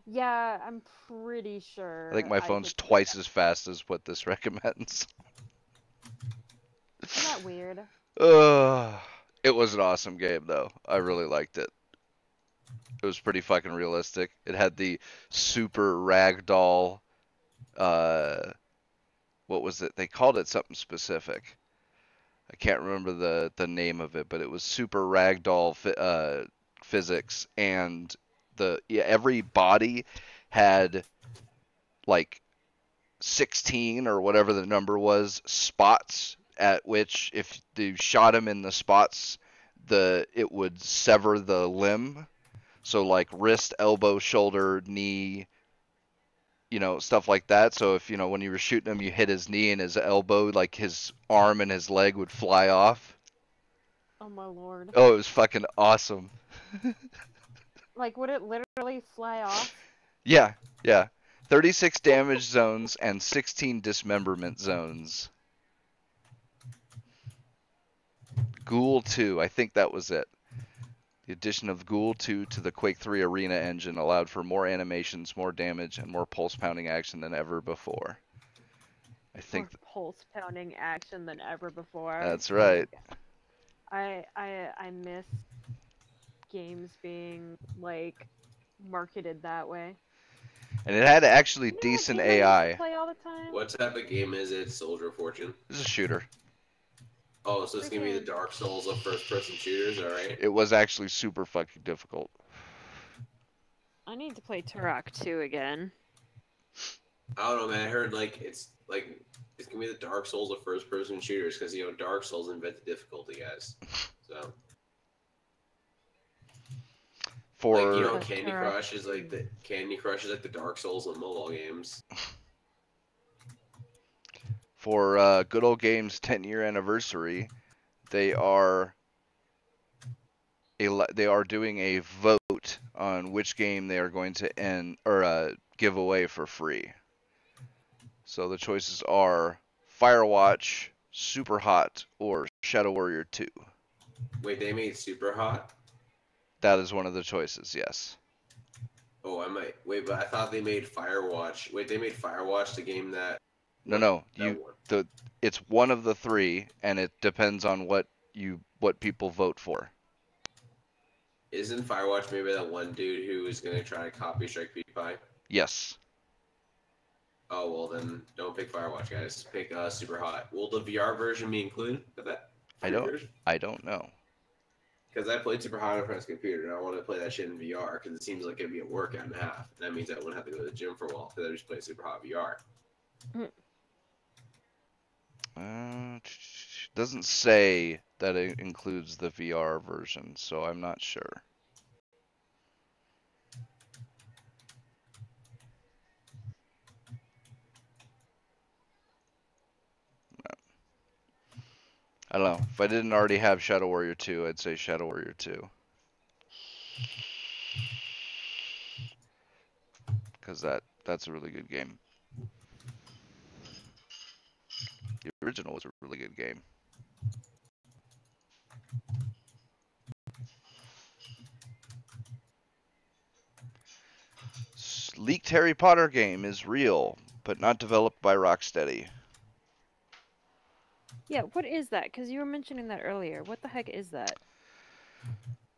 Yeah, I'm pretty sure. I think my phone's twice as fast as what this recommends. Isn't that weird? It was an awesome game, though. I really liked it. It was pretty fucking realistic. It had the super ragdoll. What was it? They called it something specific. I can't remember the name of it, but it was super ragdoll physics, and every body had like 16 or whatever the number was spots at which if you shot him in the spots, it would sever the limb. So like wrist, elbow, shoulder, knee, stuff like that. So if, when you were shooting him, you hit his knee and his elbow, like his arm and his leg would fly off. Oh my lord. Oh, it was fucking awesome. Like, would it literally fly off? Yeah. 36 damage zones and 16 dismemberment zones. Ghoul 2, I think that was it. The addition of Ghoul 2 to the Quake 3 Arena engine allowed for more animations, more damage, and more pulse-pounding action than ever before. I think more pulse-pounding action than ever before. That's right. I miss games being like marketed that way. And it had actually decent AI. Play all the time? What type of game is it? Soldier of Fortune? It's a shooter. Oh, so it's gonna be the Dark Souls of first-person shooters, alright? It was actually super fucking difficult. I need to play Turok 2 again. I don't know, man. I heard it's gonna be the Dark Souls of first-person shooters because Dark Souls invented difficulty, guys. So. For Candy Crush is like the Dark Souls of mobile games. For Good Old Games 10-year anniversary, they are doing a vote on which game they are going to give away for free. So the choices are Firewatch, Super Hot, or Shadow Warrior 2. Wait, they made Super Hot? That is one of the choices, yes. Oh, wait, but I thought they made Firewatch. Wait, they made Firewatch the game that. No. It's one of the three, and it depends on what people vote for. Isn't Firewatch maybe that one dude who is gonna try to copy Strike PewDiePie? Yes. Oh well, then don't pick Firewatch, guys. Pick Super Hot. Will the VR version be included with that? I don't know. Because I played Super Hot on a friend's computer, and I want to play that shit in VR because it seems like it'd be a workout and a half. And that means I wouldn't have to go to the gym for a while because I just play Super Hot VR. Doesn't say that it includes the VR version, so I'm not sure. I don't know. If I didn't already have Shadow Warrior 2, I'd say Shadow Warrior 2. Because that's a really good game. The original was a really good game. Leaked Harry Potter game is real, but not developed by Rocksteady. Yeah, what is that? Because you were mentioning that earlier. What the heck is that?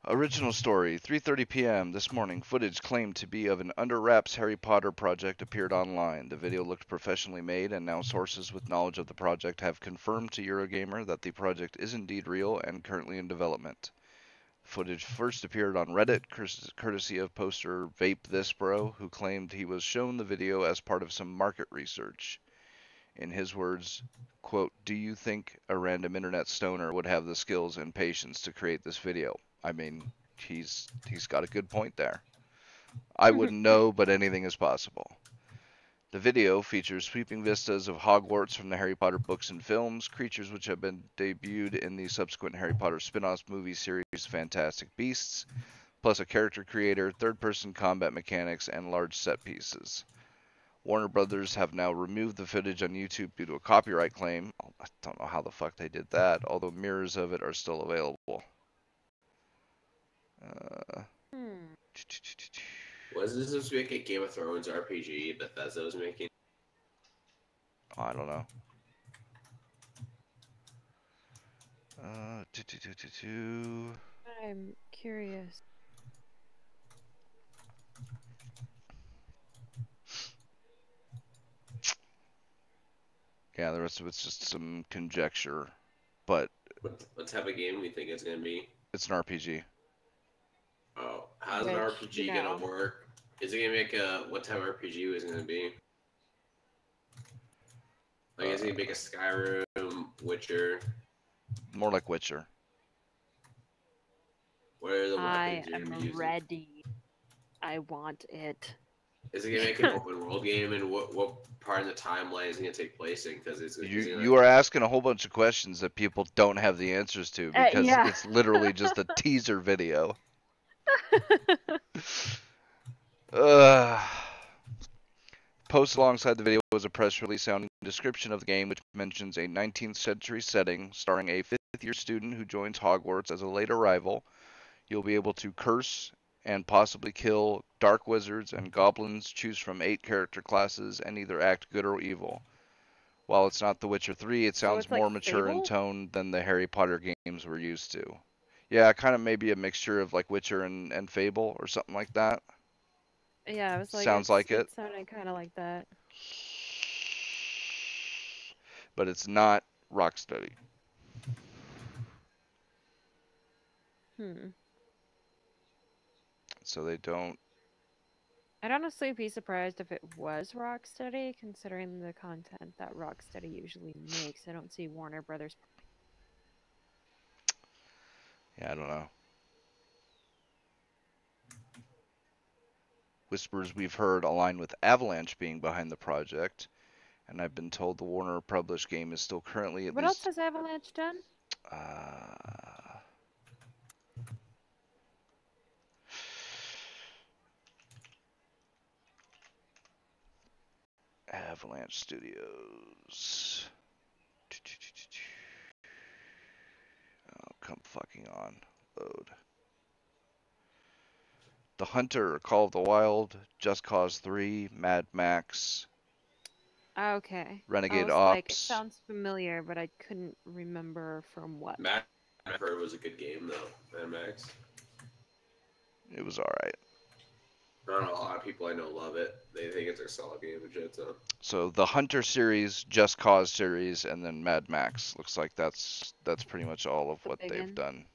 Original story, 3:30 p.m. this morning. Footage claimed to be of an under wraps Harry Potter project appeared online. The video looked professionally made, and now sources with knowledge of the project have confirmed to Eurogamer that the project is indeed real and currently in development. Footage first appeared on Reddit, courtesy of poster Vape This Bro, who claimed he was shown the video as part of some market research. In his words, quote, "Do you think a random internet stoner would have the skills and patience to create this video?" I mean, he's got a good point there. I wouldn't know, but anything is possible. The video features sweeping vistas of Hogwarts from the Harry Potter books and films, creatures which have been debuted in the subsequent Harry Potter spin-off movie series Fantastic Beasts, plus a character creator, third-person combat mechanics, and large set pieces. Warner Brothers have now removed the footage on YouTube due to a copyright claim. I don't know how the fuck they did that, although mirrors of it are still available. Was this supposed to be like a Game of Thrones RPG that Bethesda was making? I don't know. I'm curious. Yeah, the rest of it's just some conjecture, but What type of game do you think it's gonna be? it's an RPG. Oh, how's an Which, RPG gonna work? Is it gonna make what type of RPG is it gonna be? Like, is it gonna make a Skyrim, Witcher? More like Witcher. What are the I weapons you're gonna am be using? ready. I want it. Is it gonna make an open world game, and what part of the timeline is it gonna take place in? Because You are asking a whole bunch of questions that people don't have the answers to because yeah. it's literally just a teaser video. Posted alongside the video was a press release sounding description of the game, which mentions a 19th century setting starring a fifth-year student who joins Hogwarts as a late arrival. You'll be able to curse and possibly kill dark wizards and goblins, choose from 8 character classes, and either act good or evil. While it's not The Witcher 3, it sounds it's like more mature in Fable? tone than the Harry Potter games we're used to. Yeah, kind of maybe a mixture of like Witcher and Fable or something like that. Yeah, I was like, Sounds like it. It sounded kind of like that. But it's not Rocksteady. So they don't. I'd honestly be surprised if it was Rocksteady, considering the content that Rocksteady usually makes. I don't see Warner Brothers. Yeah, I don't know. Whispers we've heard align with Avalanche being behind the project, and I've been told the Warner published game is still currently at What least. else has Avalanche done? Avalanche Studios. Oh, come fucking on. Load. The Hunter, Call of the Wild, Just Cause 3, Mad Max. Okay. Renegade I was Ops. like, it sounds familiar, but I couldn't remember from what. Mad Max was a good game though. Mad Max. It was alright. Not a lot of people I know love it. They think it's a solid game and shit. So the Hunter series, Just Cause series, and then Mad Max. Looks like that's pretty much all of what they've done.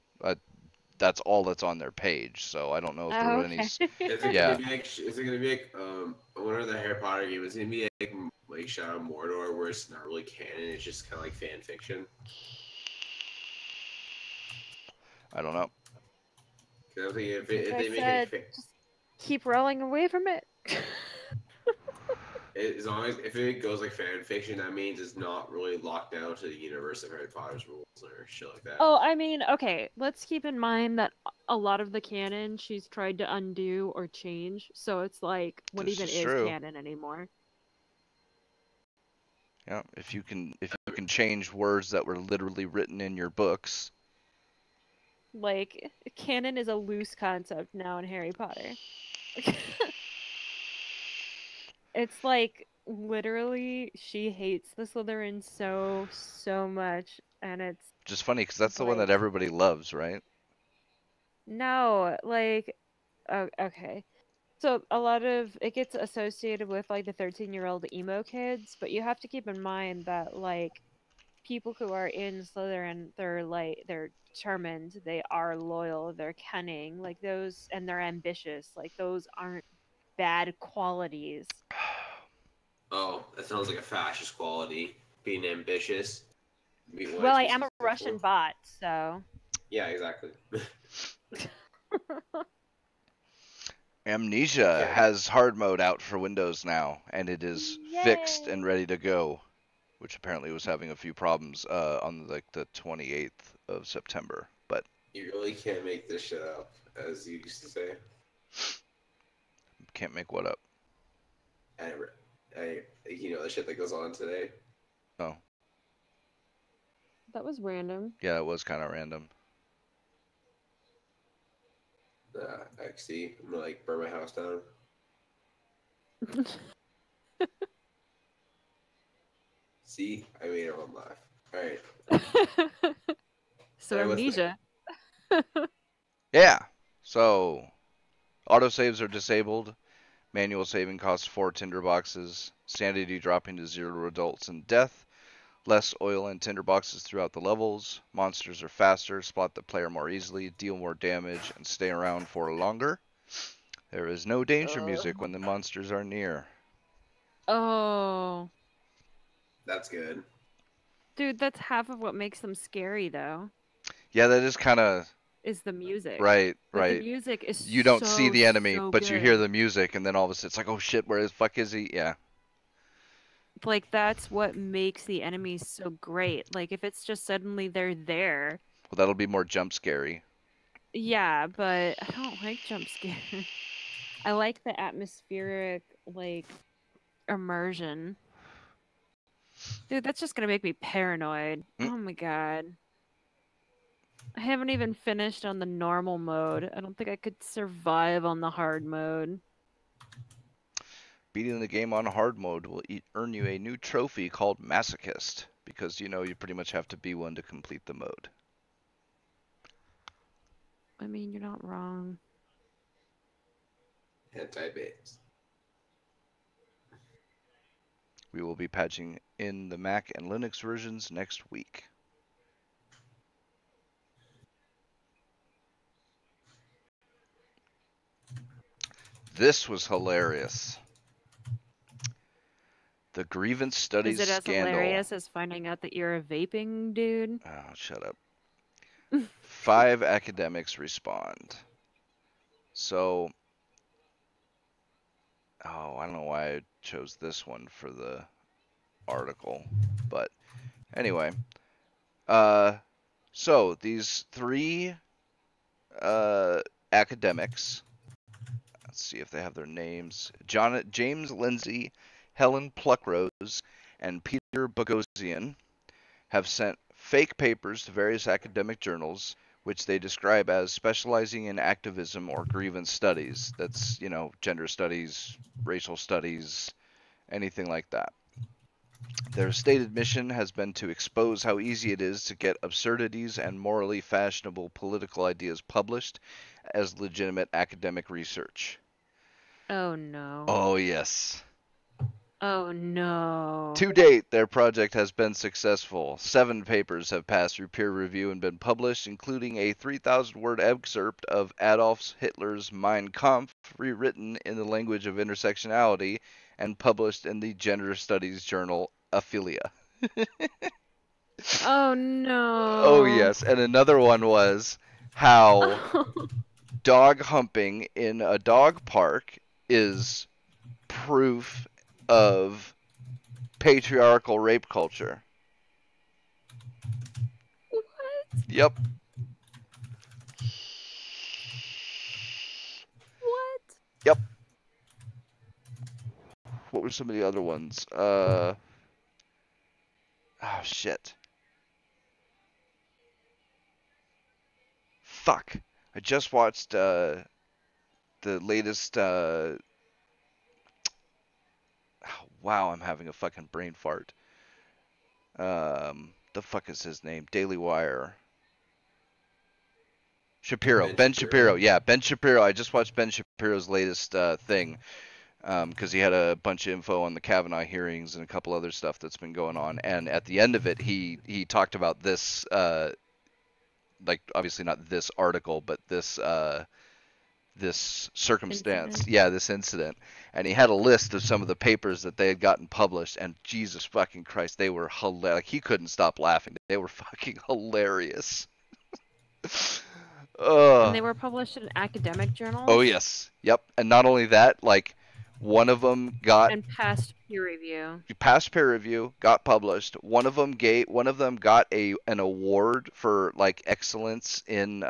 That's all that's on their page. So I don't know if there were any. Is it gonna be like one of the Harry Potter games? Is it gonna be like Shadow of Mordor, where it's not really canon? It's just kind of like fan fiction. I don't know. I think if they make it. Just keep rolling away from it. As long as if it goes like fan fiction, that means it's not really locked down to the universe of Harry Potter's rules or shit like that. Oh, I mean, okay, let's keep in mind that a lot of the canon she's tried to undo or change, so it's like, what This even is is true. canon anymore? Yeah, if you can change words that were literally written in your books. Like, canon is a loose concept now in Harry Potter. It's like, literally, she hates the Slytherin so much, and it's just funny, because that's the one that everybody loves, right? No, like, oh, okay. So a lot of it gets associated with like the 13-year-old emo kids, but you have to keep in mind that like people who are in Slytherin, they're determined, they are loyal, they're cunning, like those, and they're ambitious. Like those aren't bad qualities. Oh, that sounds like a fascist quality. Being ambitious. Well, I am a Russian bot, so. Yeah, exactly. Amnesia Okay. has hard mode out for Windows now, and it is fixed and Yay. ready to go, which apparently was having a few problems on like the 28th of September. But You really can't make this shit up, as you used to say. can't make what up. The shit that goes on today. Oh, That was random. yeah, it was kind of random. XD. I'm gonna like burn my house down. See, I made everyone laugh. All right. So Hey, what's Amnesia. Yeah. So, autosaves are disabled. Manual saving costs 4 tinderboxes. Sanity dropping to 0 results in death. Less oil and tinderboxes throughout the levels. Monsters are faster, spot the player more easily, deal more damage, and stay around for longer. There is no danger music when the monsters are near. Oh, That's good. dude, that's half of what makes them scary, though, Yeah, that is kind of is the music. right, Like, right. the music is You don't see the enemy, so but you hear good. the music, and then all of a sudden it's like, oh shit, where the fuck is he? Yeah. Like, that's what makes the enemies so great. Like, if it's just suddenly they're there, Well, that'll be more jump scary. yeah, but I don't like jump scares. I like the atmospheric, like, immersion. Dude, that's just gonna make me paranoid. Mm. Oh my god. I haven't even finished on the normal mode. I don't think I could survive on the hard mode. Beating the game on hard mode will earn you a new trophy called Masochist, because you pretty much have to be one to complete the mode. I mean, you're not wrong. Anti-base. We will be patching in the Mac and Linux versions next week. This was hilarious. The grievance studies Is it as scandal. hilarious as finding out that you're a vaping dude? Oh, shut up. 5 academics respond. So, I don't know why I chose this one for the article, but anyway. So these 3 academics, let's see if they have their names. James Lindsay, Helen Pluckrose, and Peter Boghossian have sent fake papers to various academic journals, which they describe as specializing in activism or grievance studies. That's, gender studies, racial studies, anything like that. Their stated mission has been to expose how easy it is to get absurdities and morally fashionable political ideas published as legitimate academic research. Oh no. Oh, yes. Oh no. To date, their project has been successful. 7 papers have passed through peer review and been published, including a 3,000-word excerpt of Adolf Hitler's Mein Kampf, rewritten in the language of intersectionality and published in the gender studies journal Aphilia. Oh no. Oh, yes. And another one was how dog humping in a dog park is proof of patriarchal rape culture. What? Yep. What? Yep. What were some of the other ones? Oh, shit. Fuck. I just watched the latest wow, I'm having a fucking brain fart. The fuck is his name? Daily Wire. Shapiro. Ben Shapiro. Yeah, Ben Shapiro. I just watched Ben Shapiro's latest thing because he had a bunch of info on the Kavanaugh hearings and a couple other stuff that's been going on. And at the end of it, he talked about this, like obviously not this article, but this circumstance. Incident? Yeah, this incident. And he had a list of some of the papers that they had gotten published, and Jesus fucking Christ, they were hilarious. Like, he couldn't stop laughing. They were fucking hilarious. And they were published in academic journals. Oh yes, yep. And not only that, like one of them got and passed peer review. passed peer review, got published. One of them got an award for like excellence in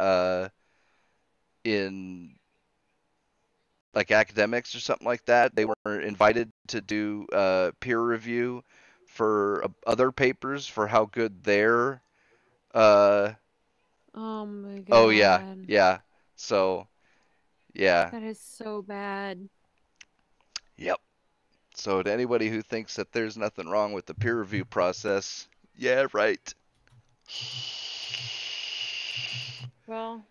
like academics or something like that. They were invited to do peer review for other papers for how good their Oh my god. oh yeah. So yeah. That is so bad. Yep. So to anybody who thinks that there's nothing wrong with the peer review process, yeah, right. Well,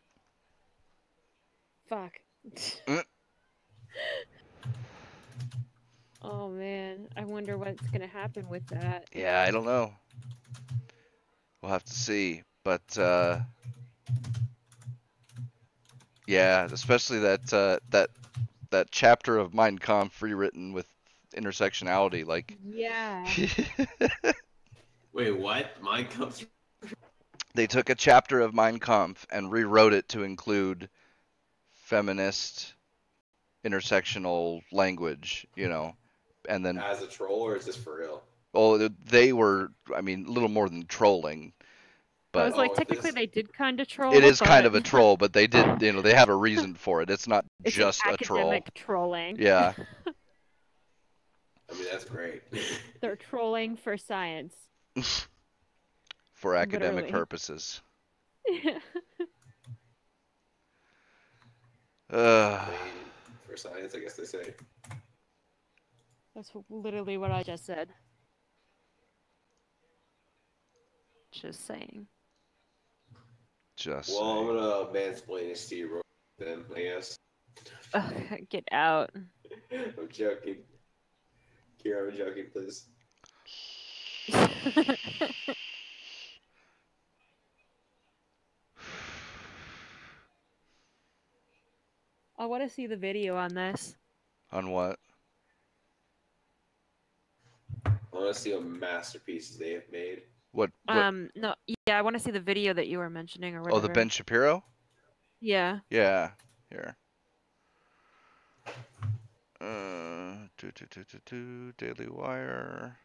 fuck. Mm. Oh man, I wonder what's gonna happen with that. Yeah, I don't know. We'll have to see. But yeah, especially that chapter of Mein Kampf rewritten with intersectionality, like Yeah. Wait, what? Mine comes. they took a chapter of Mein Kampf and rewrote it to include feminist intersectional language, you know, and then As a troll, or is this for real? oh, they were, I mean, a little more than trolling, I but was like, Oh, technically this- they did kind of troll. it is kind but of a troll, but they did, you know, they have a reason for it. It's not it's just an a troll. academic trolling. Yeah. I mean, that's great. They're trolling for science. For academic Literally. purposes. I mean, for science, I guess they say. That's literally what I just said. Just saying. Just Well, I'm saying. gonna mansplain this to you real quick then, I guess. Ugh, get out. I'm joking. Kira, I'm joking, please. I want to see the video on this. On what? I want to see what masterpieces they have made. What? No, yeah, I want to see the video that you were mentioning or Oh, whatever. the Ben Shapiro? Yeah. Yeah. Here. Daily Wire.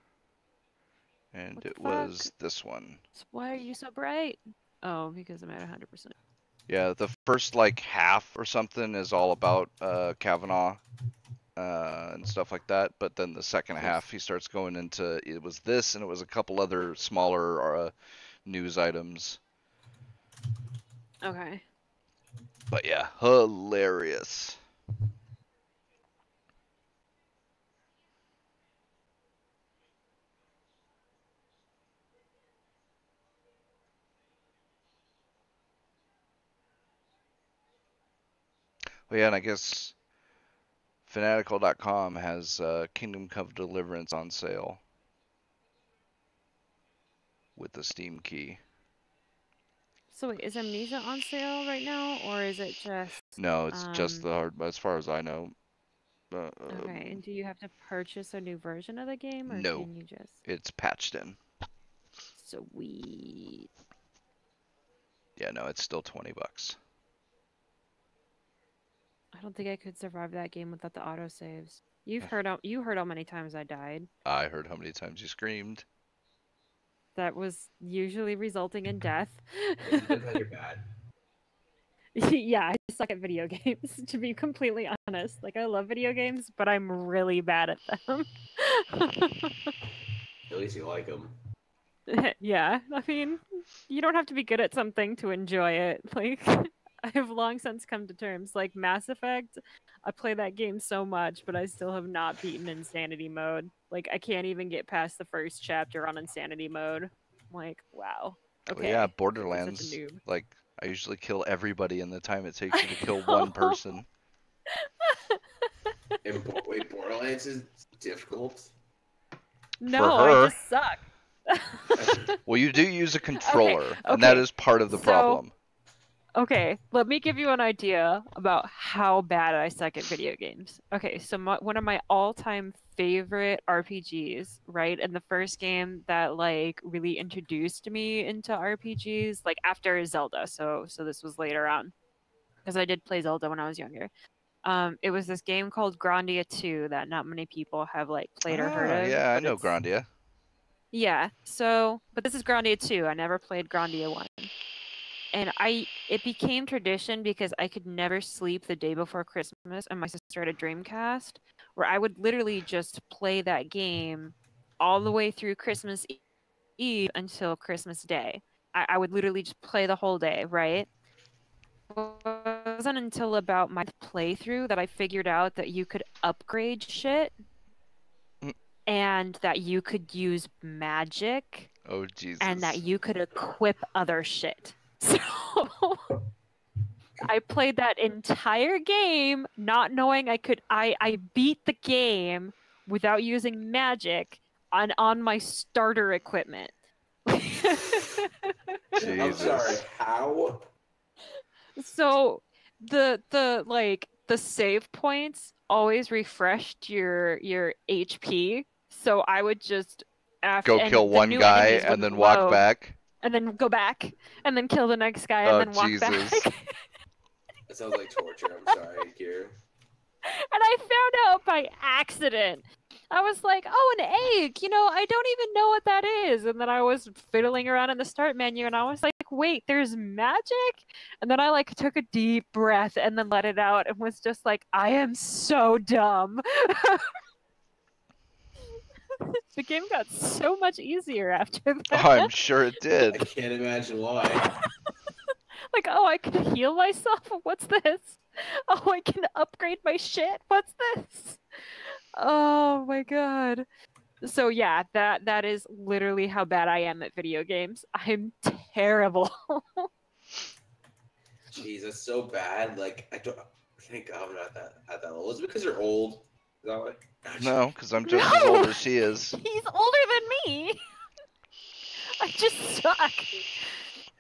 And What the it was this one. So why are you so bright? Oh, because I'm at 100%. Yeah, the first like half or something is all about Kavanaugh and stuff like that, but then the second half he starts going into it was this and it was a couple other smaller news items. Okay. But yeah, hilarious. Well, yeah, and I guess Fanatical.com has Kingdom Come Deliverance on sale with the Steam key. So wait, is Amnesia on sale right now, or is it just... No, it's just the hard, as far as I know. Okay, and do you have to purchase a new version of the game, or No. can you just... It's patched in. Sweet. Yeah, no, it's still $20. I don't think I could survive that game without the autosaves. You heard how many times I died. I heard how many times you screamed. That was usually resulting in death. You're bad. Yeah, I suck at video games, to be completely honest. Like, I love video games, but I'm really bad at them. At least you like them. Yeah, I mean, you don't have to be good at something to enjoy it. Like, I have long since come to terms. Like, Mass Effect, I play that game so much, but I still have not beaten Insanity mode. Like, I can't even get past the first chapter on Insanity mode. I'm like, wow. Okay. Well, yeah, I'm Borderlands, such a noob. like, I usually kill everybody in the time it takes you to kill know. one person. And wait, Borderlands is difficult? No, her. I just suck. Well, you do use a controller, and that okay, is part of the so- problem. Okay, let me give you an idea about how bad I suck at video games. Okay, so one of my all-time favorite RPGs, right? And the first game that like really introduced me into RPGs, like after Zelda. So this was later on, because I did play Zelda when I was younger. It was this game called Grandia 2 that not many people have like played or heard Ah, of, yeah, I but know it's Grandia. yeah. So, but this is Grandia 2. I never played Grandia 1. And it became tradition because I could never sleep the day before Christmas, and my sister had a Dreamcast where I would literally just play that game all the way through Christmas Eve until Christmas Day. I would literally just play the whole day, right? It wasn't until about my playthrough that I figured out that you could upgrade shit Mm. and that you could use magic Oh and that Jesus. you could equip other shit. So I played that entire game not knowing I beat the game without using magic on my starter equipment. I'm Jesus. sorry, how? So the like the save points always refreshed your HP. So I would just Go and kill the one new guy enemies and wouldn't then walk load, back. and then go back and then kill the next guy and Oh then walk Jesus. back. That sounds like torture. I'm sorry, Kira. And I found out by accident. I was like, oh, an egg. I don't even know what that is. And then I was fiddling around in the start menu and I was like, wait, there's magic? And then I like took a deep breath and then let it out and was just like, I am so dumb. The game got so much easier after that. Oh, I'm sure it I did. can't imagine why. Like, oh, I can heal myself? What's this? Oh, I can upgrade my shit? What's this? Oh my god. So yeah, that is literally how bad I am at video games. I'm terrible. Jeez, that's so bad. Like, I don't. Thank God I'm not at that level. Is it because you're old? Is that why? No, because I'm just as old No! as she is. He's older than me. I just suck.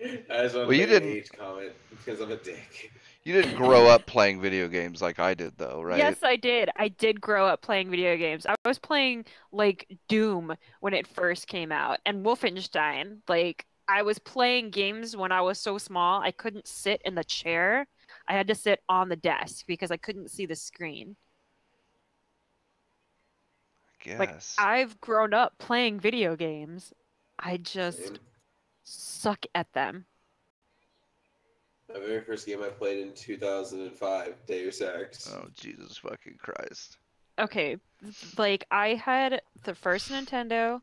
I just want Well, to you make didn't- an age comment because I'm a dick. You didn't grow up playing video games like I did, though, right? Yes, I did. I did grow up playing video games. I was playing like Doom when it first came out and Wolfenstein. Like I was playing games when I was so small I couldn't sit in the chair. I had to sit on the desk because I couldn't see the screen. Like Guess. I've grown up playing video games. I just Same. suck at them. My very first game I played in 2005, Deus Ex. Oh, Jesus fucking Christ. Okay, like I had the first Nintendo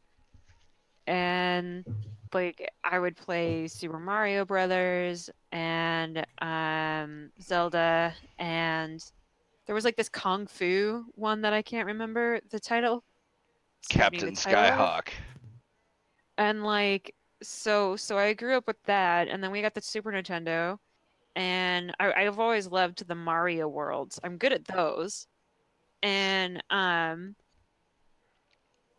and like I would play Super Mario Brothers and Zelda, and there was like this Kung Fu one that I can't remember the title. Excuse me, the Captain title of. Skyhawk. And like so I grew up with that, and then we got the Super Nintendo, and I've always loved the Mario worlds. I'm good at those. And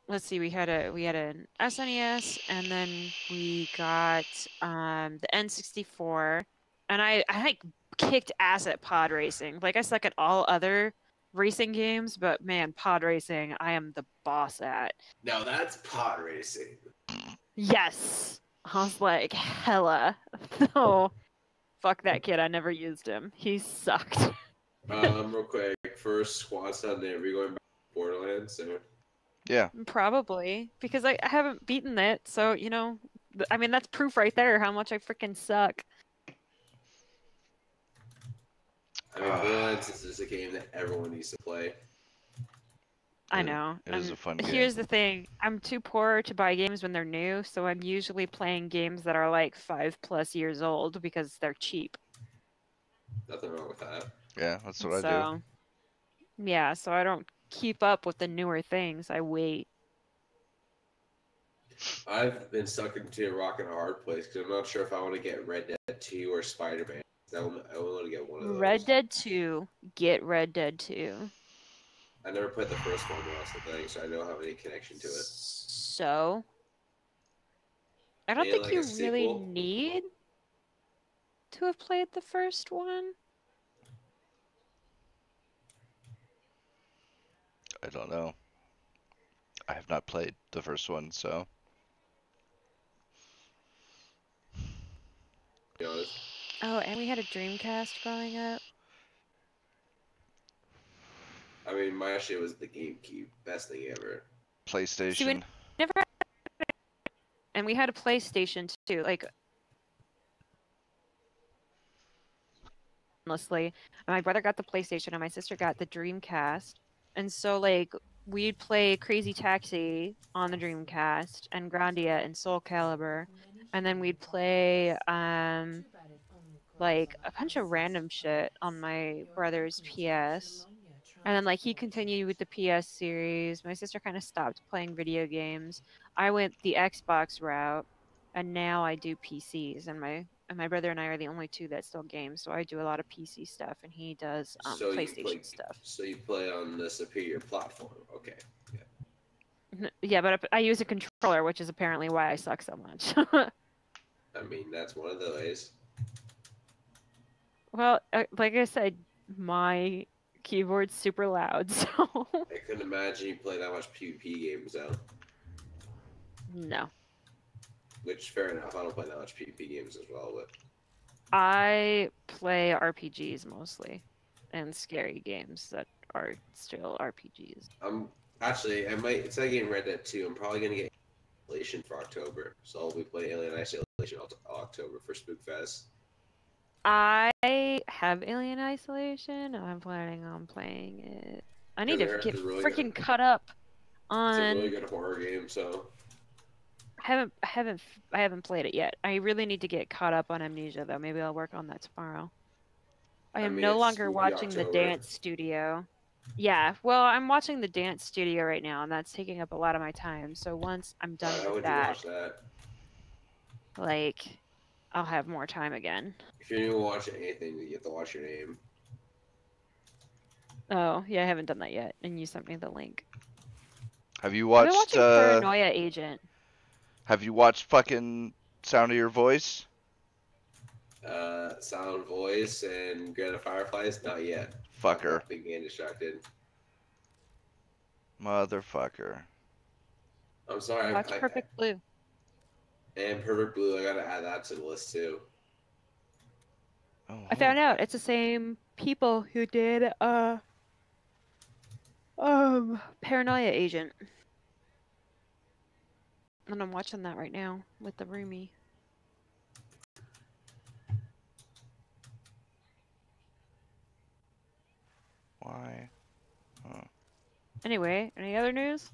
let's see, we had an SNES, and then we got the N64, and I like kicked ass at pod racing. Like I suck at all other racing games, but man, pod racing I am the boss at. Now that's pod racing. Yes. I was like, hella. No. Fuck that kid. I never used him. He sucked. Real quick, first Squad Sunday, are we going back to Borderlands? Or... Yeah. Probably. Because I haven't beaten it, so, I mean, that's proof right there how much I freaking suck. I mean, Borderlands is just a game that everyone needs to play. I know. It is a fun game. Here's the thing. I'm too poor to buy games when they're new, so I'm usually playing games that are like 5+ years old because they're cheap. Nothing wrong with that. Yeah, that's what I do. Yeah, so I don't keep up with the newer things. I wait. I've been stuck into a rock and a hard place because I'm not sure if I want to get Red Dead 2 or Spider-Man. I only want to get one of those. Red Dead 2. Get Red Dead 2. I never played the first one, that's the thing, so I don't have any connection to it. So, I don't think like you a really sequel? need to have played the first one. I don't know. I have not played the first one, so. To be honest. Oh, and we had a Dreamcast growing up. I mean, my shit was the GameCube. Best thing ever. PlayStation. See, we never had... And we had a PlayStation too. Like, honestly, my brother got the PlayStation and my sister got the Dreamcast. And so, like, we'd play Crazy Taxi on the Dreamcast and Grandia and Soul Calibur. And then we'd play, like, a bunch of random shit on my brother's PS. And then, like, he continued with the PS series. My sister kind of stopped playing video games. I went the Xbox route, and now I do PCs. And my brother and I are the only two that still game, so I do a lot of PC stuff, and he does PlayStation stuff. So you play on the superior platform. Okay. Yeah, but I use a controller, which is apparently why I suck so much. I mean, that's one of the ways. Well, like I said, my keyboard's super loud, so... I couldn't imagine you play that much PvP games, though. No. Which, fair enough, I don't play that much PvP games as well, but... I play RPGs mostly, and scary games that are still RPGs. Actually, I might, instead of getting Red Dead 2, I'm probably gonna get Isolation for October. So I'll be playing Alien Isolation October for Spookfest. I have Alien Isolation. I'm planning on playing it. I need to get freaking caught up on. It's a really good horror game, so. I haven't played it yet. I really need to get caught up on Amnesia though. Maybe I'll work on that tomorrow. I am no longer watching the Dance Studio. Yeah, well, I'm watching the Dance Studio right now, and that's taking up a lot of my time. So once I'm done with that, like, I'll have more time again. If you're gonna watch anything, you have to watch Your Name. Oh, yeah, I haven't done that yet, and you sent me the link. Have you watched? I've been watching Paranoia Agent. Have you watched fucking Sound of Your Voice? Sound Voice and Grand of Fireflies? Not yet. Fucker. Big getting distracted. Motherfucker. I'm sorry. Watch Perfect Blue. And Perfect Blue, I gotta add that to the list too. Oh, I found out it's the same people who did Paranoia Agent. And I'm watching that right now with the roomie. Why? Huh. Anyway, any other news?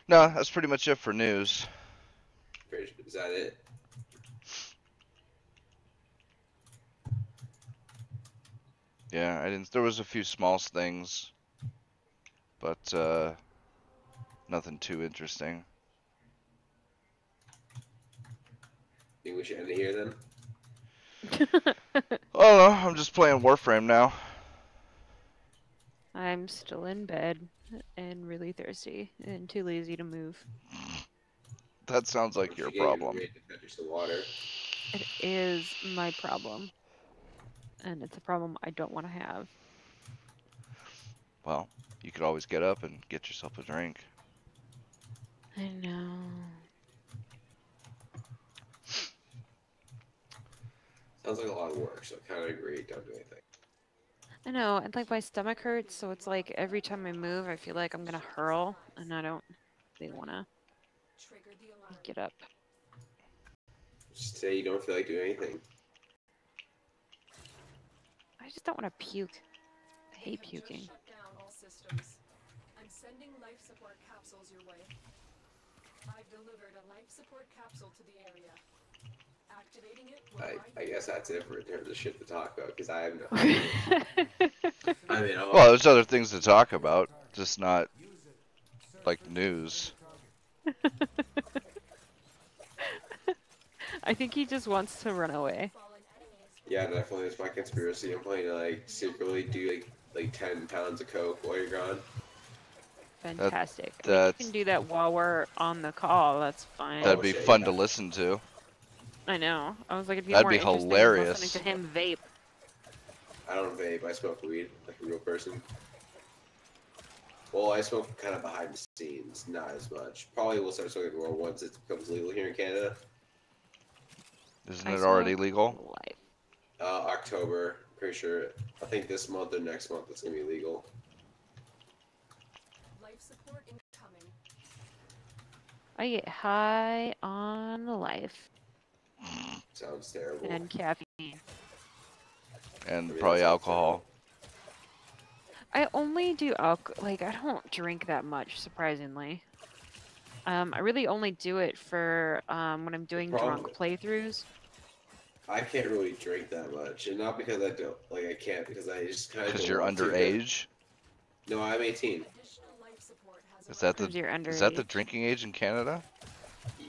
No, that's pretty much it for news. Is that it? Yeah, I didn't. There was a few small things, but nothing too interesting. Think we should end it here then? Oh no, I'm just playing Warframe now. I'm still in bed and really thirsty and too lazy to move. That sounds like your problem. It is my problem. And it's a problem I don't want to have. Well, you could always get up and get yourself a drink. I know. Sounds like a lot of work, so I kind of agree. Don't do anything. I know, and like my stomach hurts, so it's like every time I move, I feel like I'm gonna hurl, and I don't really wanna get up. Just say you don't feel like doing anything. I just don't want to puke. I hate puking. Shut down all systems. I'm sending life support capsules your way. I've delivered a life support capsule to the area. Activating it. I guess that's it for in terms of shit to talk about, because I have no idea. I mean, well, there's other things to talk about, just not like news. I think he just wants to run away. Yeah, definitely. It's my conspiracy. I'm planning to like secretly do like 10 pounds of coke while you're gone. Fantastic. I mean, you can do that while we're on the call. That's fine. That'd be fun to listen to. I know. I was like, it'd be That'd more be interesting hilarious. listening to him vape. I don't vape. I smoke weed like a real person. Well, I smoke kind of behind the scenes, not as much. Probably will start smoking more once it becomes legal here in Canada. Isn't I it already smoke legal? life. October, pretty sure. I think this month or next month it's gonna be legal. Life support incoming. I get high on life Sounds terrible. and caffeine. And mean, probably that sounds alcohol. I only do like I don't drink that much, surprisingly. I really only do it for when I'm doing problem- drunk playthroughs. I can't really drink that much, and not because I don't like I can't, because I just kind of. Because you're underage. No, I'm 18. Additional life support has Is that Because the you're is that the underage. drinking age in Canada?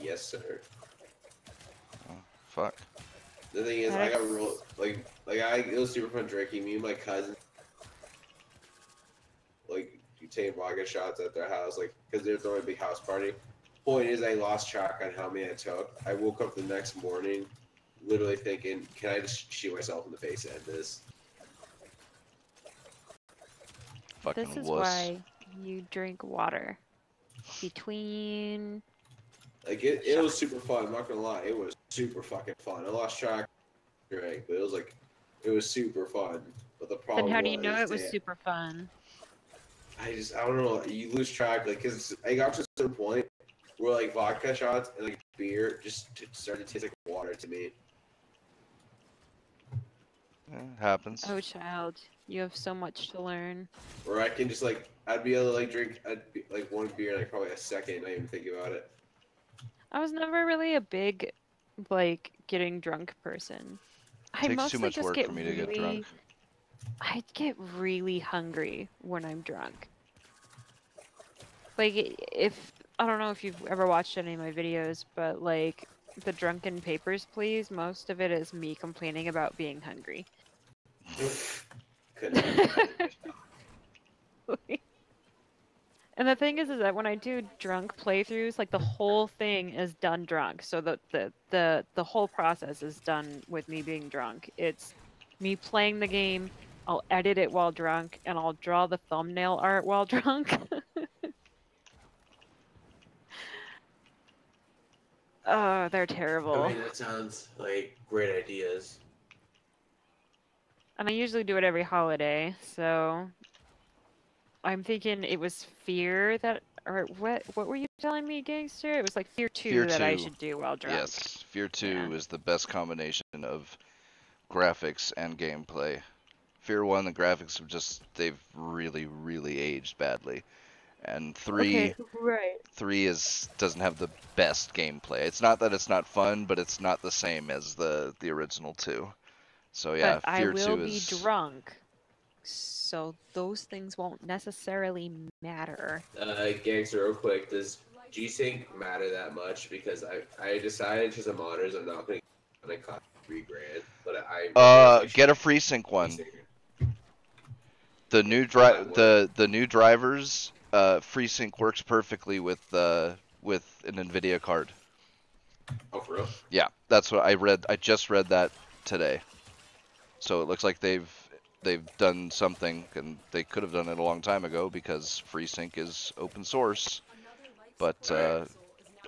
Yes, sir. Oh, fuck. The thing is, That I got ex- real it was super fun drinking. Me and my cousin, like, you take vodka shots at their house, like, because they're throwing a big house party. Point is, I lost track on how many I took. I woke up the next morning, literally thinking, can I just shoot myself in the face at this? Fucking This is wuss. why you drink water between. Like, it was super fun. I'm not gonna lie, it was super fucking fun. I lost track of drink, but it was super fun. But the problem Then how do you know was it was that- super fun? I don't know. You lose track, like, cause I got to a certain point where like vodka shots and like beer just started to taste like water to me. Yeah, it happens. Oh, child, you have so much to learn. Where I can just like, I'd be able to like drink like one beer in like probably a second, not even think about it. I was never really a big, like, getting drunk person. I Takes mostly too much just work get for me really, to get drunk. I get really hungry when I'm drunk. Like, if I don't know if you've ever watched any of my videos, but like the Drunken Papers, Please, most of it is me complaining about being hungry. Couldn't imagine. And the thing is that when I do drunk playthroughs, like the whole thing is done drunk. So the whole process is done with me being drunk. It's me playing the game, I'll edit it while drunk, and I'll draw the thumbnail art while drunk. Oh, they're terrible. I mean, that sounds like great ideas. And I usually do it every holiday, so I'm thinking it was Fear that, or what were you telling me, Gangster? It was like Fear 2 Fear that I 2. should do while drunk. Yes, Fear 2 Yeah. is the best combination of graphics and gameplay. Fear 1, the graphics they've really, really aged badly. And 3, Okay, right. 3 doesn't have the best gameplay. It's not that it's not fun, but it's not the same as the original 2. So yeah, But I Fear will 2 be is drunk, so those things won't necessarily matter. Gangster, real quick, does G-Sync matter that much? Because I decided to the monitors I'm not gonna cost $3,000, but I get a FreeSync one. FreeSync. The new the new drivers, FreeSync works perfectly with an NVIDIA card. Oh, for real? Yeah, that's what I read. I just read that today. So it looks like they've done something, and they could have done it a long time ago because FreeSync is open source. But Right.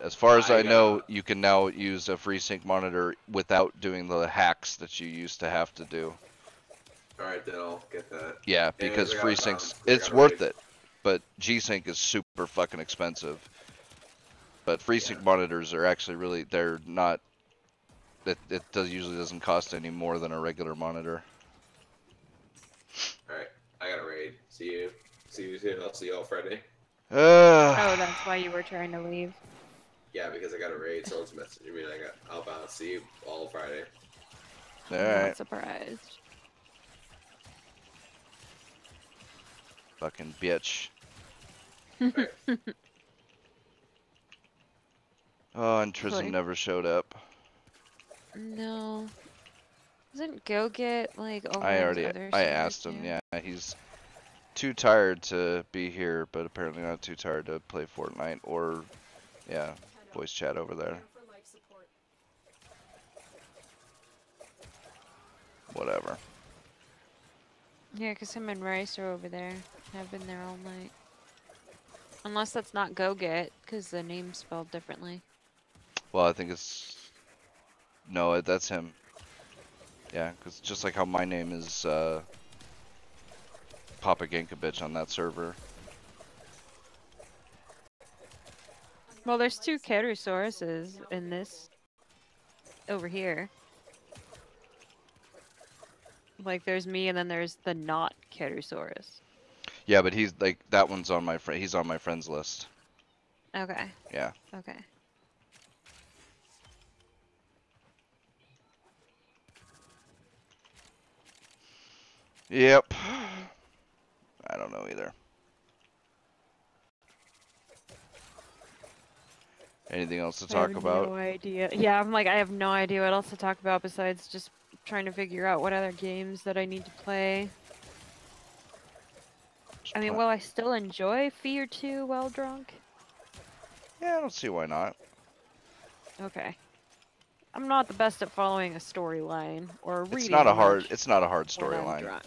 as far as I know, got- you can now use a FreeSync monitor without doing the hacks that you used to have to do. Alright, then I'll get that. Yeah, because I got FreeSync's I it's got worth raid. it, but G-Sync is super fucking expensive. But FreeSync Yeah. monitors are actually they're not. It usually doesn't cost any more than a regular monitor. Alright, I got a raid. See you soon. I'll see you all Friday. Oh, that's why you were trying to leave. Yeah, because I got a raid. Someone's messaging me, and I'll bounce. See you all Friday. I'm Alright. not surprised. Fucking bitch. Oh, and Trism Like- never showed up. No. Doesn't Go get like all I his already other I shit asked him. too? Yeah, he's too tired to be here, but apparently not too tired to play Fortnite or yeah, voice chat over there. For life support. whatever. Yeah, 'cause him and Rice are over there. I've been there all night. Unless that's not Go Get, 'cause the name's spelled differently. Well, I think it's no, that's him. Yeah, 'cause just like how my name is Papa Gankabitch on that server. Well, there's two Ketrusauruses in this over here. Like, there's me, and then there's the not Ketusaurus. Yeah, but he's like that one's on my friend. He's on my friends list. Okay. Yeah. Okay. Yep. I don't know either. Anything else to talk about? No idea. Yeah, I'm like, I have no idea what else to talk about besides just trying to figure out what other games that I need to play. I mean, will I still enjoy Fear 2 while drunk? Yeah, I don't see why not. Okay. I'm not the best at following a storyline or reading It's not a hard. much It's not a hard when I'm storyline. drunk.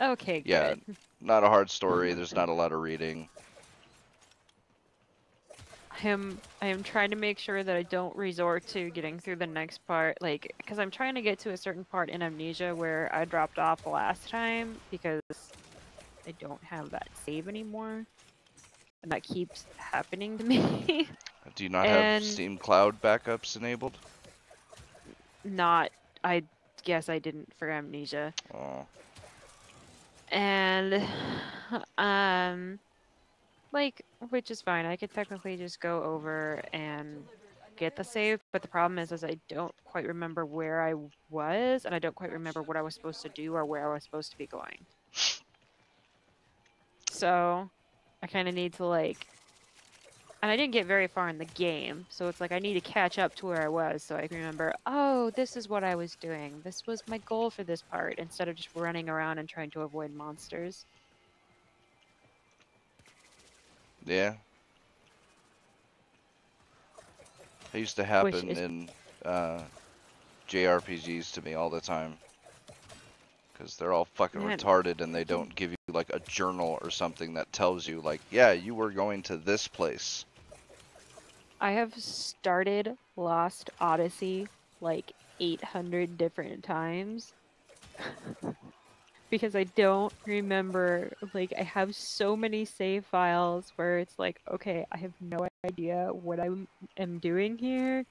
Okay, Yeah, good. not a hard story. There's not a lot of reading. I am trying to make sure that I don't resort to getting through the next part, like, because I'm trying to get to a certain part in Amnesia where I dropped off last time because I don't have that save anymore, and that keeps happening to me. Do you not have Steam Cloud backups enabled? I guess I didn't for Amnesia. Oh. And, like, which is fine. I could technically just go over and get the save, but the problem is I don't quite remember where I was, and I don't quite remember what I was supposed to do or where I was supposed to be going. So, I kind of need to, like, and I didn't get very far in the game, so it's like I need to catch up to where I was so I can remember, oh, this is what I was doing. This was my goal for this part, instead of just running around and trying to avoid monsters. Yeah. It used to happen in JRPGs to me all the time. Because they're all fucking retarded and they don't give you like a journal or something that tells you like, yeah, you were going to this place. I have started Lost Odyssey like 800 different times. Because I don't remember, like, I have so many save files where it's like, okay, I have no idea what I am doing here,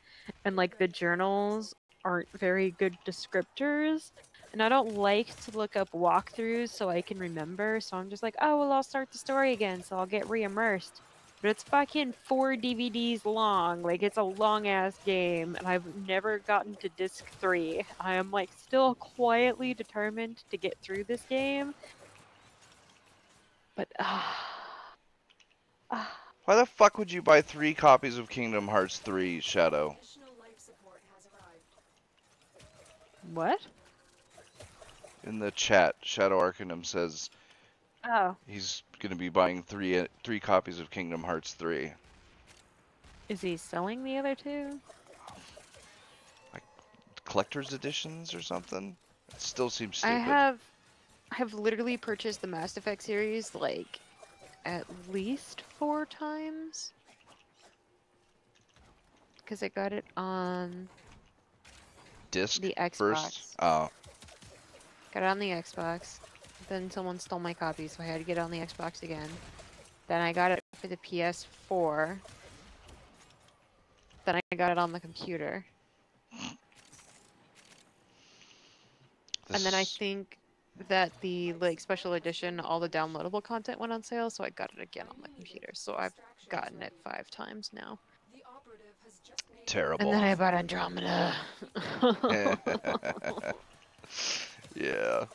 and like the journals aren't very good descriptors, and I don't like to look up walkthroughs so I can remember, so I'm just like, oh, well, I'll start the story again, so I'll get re-immersed. But it's fucking 4 DVDs long. Like, it's a long-ass game, and I've never gotten to disc 3. I am, like, still quietly determined to get through this game. But, Why the fuck would you buy 3 copies of Kingdom Hearts 3, Shadow? What? In the chat, Shadow Arcanum says Oh. he's gonna be buying three copies of Kingdom Hearts 3. Is he selling the other 2? Like collector's editions or something? It still seems stupid. I have literally purchased the Mass Effect series like at least 4 times. Because I got it on disc the Xbox. First? Oh. Got it on the Xbox. Then someone stole my copy, so I had to get it on the Xbox again. Then I got it for the PS4. Then I got it on the computer. And then I think that the like special edition, all the downloadable content went on sale, so I got it again on the computer. So I've gotten it 5 times now. Terrible. And then I bought Andromeda. Yeah.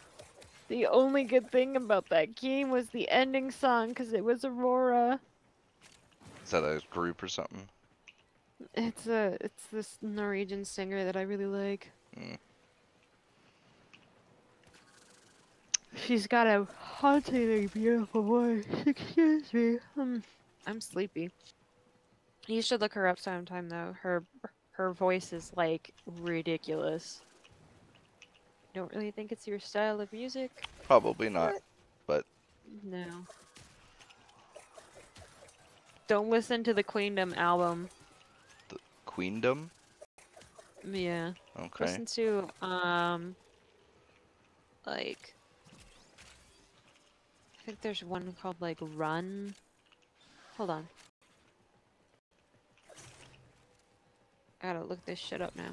The only good thing about that game was the ending song, because it was Aurora. Is that a group or something? It's this Norwegian singer that I really like. Mm. She's got a hauntingly beautiful voice. Excuse me. I'm sleepy. You should look her up sometime, though. Her voice is like ridiculous. don't really think it's your style of music. Probably not, What? but No. Don't listen to the Queendom album. Queendom. Yeah. Okay. Listen to like I think there's one called like Run. Hold on. I gotta look this shit up now.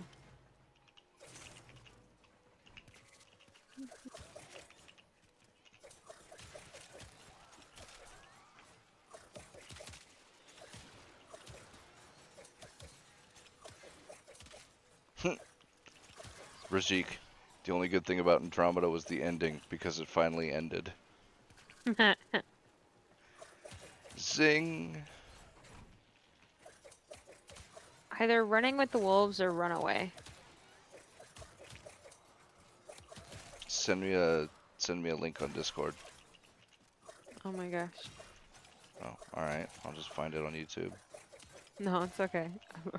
Rajik, the only good thing about Andromeda was the ending because it finally ended. Zing. Either Running with the Wolves or Run Away. Send me a link on Discord. Oh my gosh. Oh, all right. I'll just find it on YouTube. No, it's okay.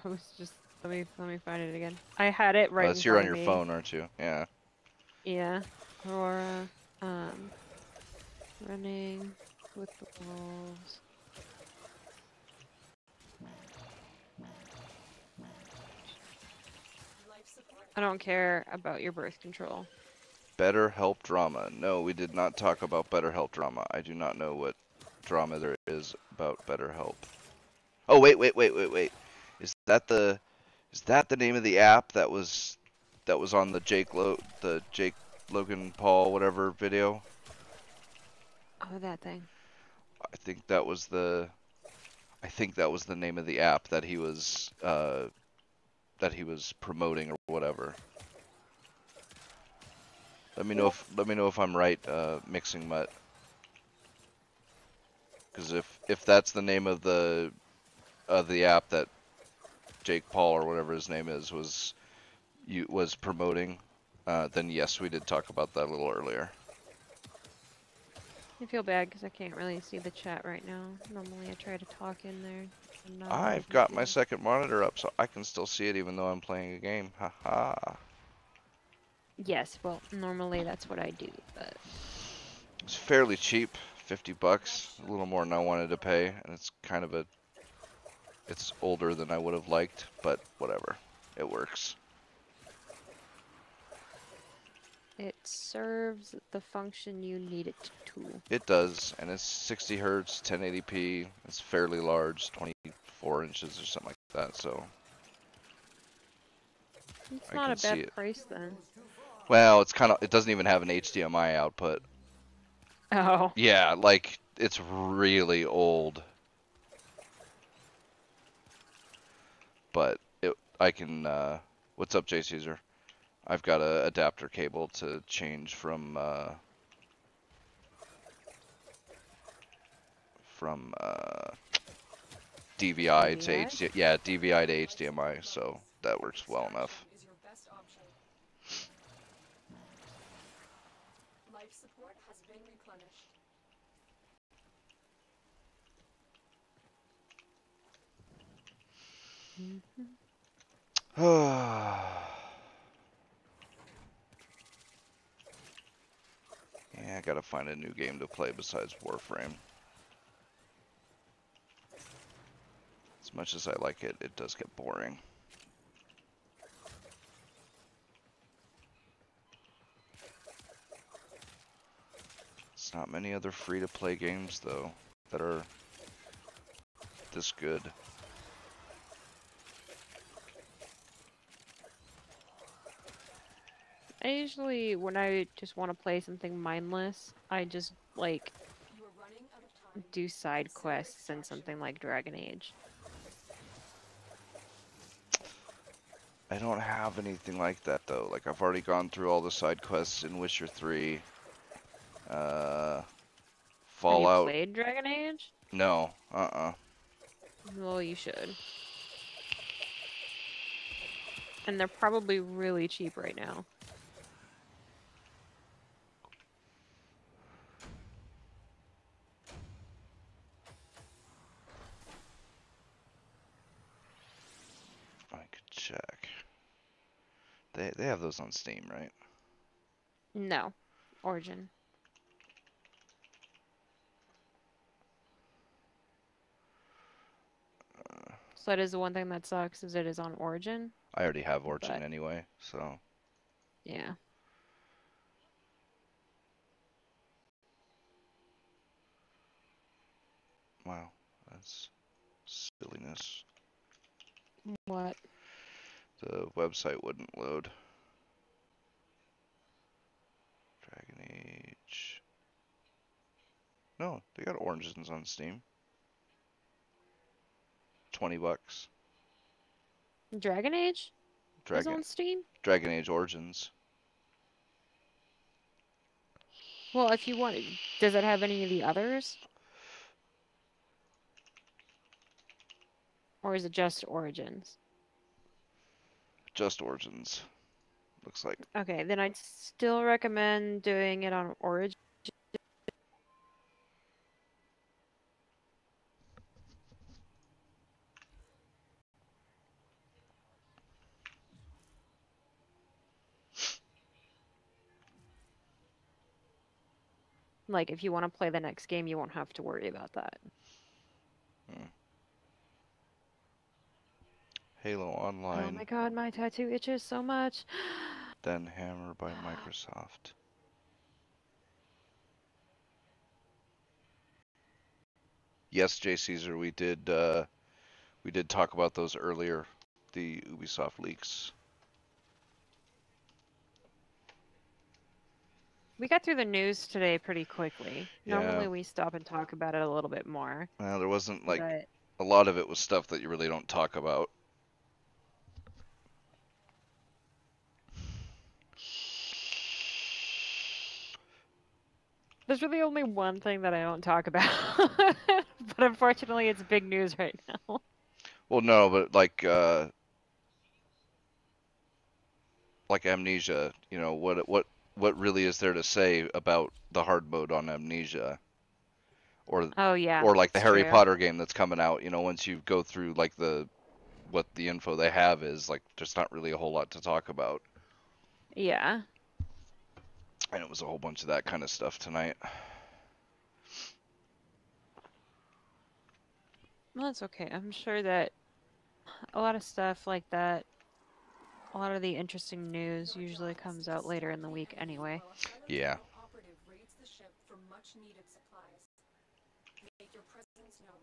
I was just let me find it again. I had it right in That's you're on front your of me. phone, aren't you? Yeah. Yeah. Aurora, Running with the Wolves. Life support. I don't care about your birth control. Better Help drama. No, we did not talk about Better Help drama. I do not know what drama there is about Better Help. Oh, wait. Is that the name of the app that was on the Jake Logan Paul whatever video? Oh, that thing. I think that was the name of the app that he was promoting or whatever. Let me know if I'm right, Mixing Mutt. Because if that's the name of the app that Jake Paul or whatever his name is was promoting, then yes, we did talk about that a little earlier. I feel bad because I can't really see the chat right now. Normally I try to talk in there. And not I've really got do my that. second monitor up, so I can still see it even though I'm playing a game. Haha. Yes, well, normally that's what I do, but It's fairly cheap, $50, a little more than I wanted to pay, and it's kind of it's older than I would have liked, but whatever, it works. it serves the function you need it to. It does, and it's 60 hertz, 1080p. It's fairly large, 24 inches or something like that. So It's I not can a see bad it. price then. Well, it doesn't even have an HDMI output. Oh. Yeah, like it's really old. But I can. What's up, J Caesar? I've got a adapter cable to change from DVI to DVI? HDMI. Yeah, DVI to HDMI. So that works well enough. Is your best option. Life support has been replenished. Yeah, I gotta find a new game to play besides Warframe. As much as I like it, it does get boring. It's not many other free-to-play games, though, that are this good. I usually, when I just want to play something mindless, I just, like, You are running out of time. do side quests and something like Dragon Age. I don't have anything like that, though. Like, I've already gone through all the side quests in Witcher 3. Have you Fallout. played Dragon Age? No. Well, you should. And they're probably really cheap right now. I could check. They have those on Steam, right? No. Origin. So that is the one thing that sucks, is it is on Origin. I already have Origin But- anyway, so. Yeah. Wow, that's silliness. What? The website wouldn't load. Dragon Age. No, they got Origins on Steam. $20. Dragon Age is Dragon on Steam? Dragon Age Origins. Well, if you want, does it have any of the others? Or is it just Origins? Just Origins. Looks like. Okay, then I'd still recommend doing it on Origin. Like, if you want to play the next game, you won't have to worry about that. Halo Oh Online. my god, my tattoo itches so much. Then Hammer by Microsoft. Yes, J. Caesar, we did talk about those earlier, the Ubisoft leaks. We got through the news today pretty quickly. Yeah. Normally we stop and talk about it a little bit more. Well, there wasn't like But a lot of it was stuff that you really don't talk about. there's really only one thing that I don't talk about. But unfortunately, it's big news right now. Well, no, but like Amnesia, you know, what really is there to say about the hard mode on Amnesia? Or Oh yeah. like the that's Harry true. Potter game that's coming out, you know, once you go through like what the info they have is, like there's not really a whole lot to talk about. Yeah. And it was a whole bunch of that kind of stuff tonight. Well, that's okay. I'm sure that a lot of stuff like that, a lot of the interesting news usually comes out later in the week anyway. Yeah. Operative raids the ship for much needed supplies. Make your presence known.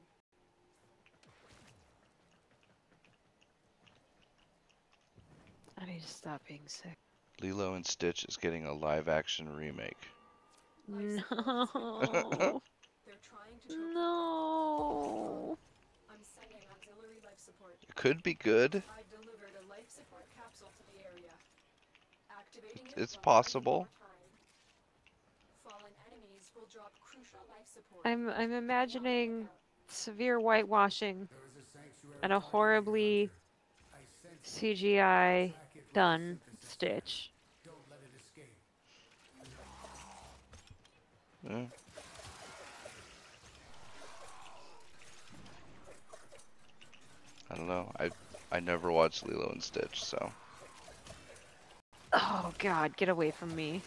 I need to stop being sick. Lilo and Stitch is getting a live action remake. No. They're trying to No. I'm sending auxiliary life support. It could be good. I've delivered a life support capsule to the area. Activating it It's will possible. take more time. Fallen enemies will drop crucial life support. I'm imagining severe whitewashing and a horribly CGI done Stitch. Yeah. I don't know. I never watched Lilo and Stitch, so Oh god, get away from me.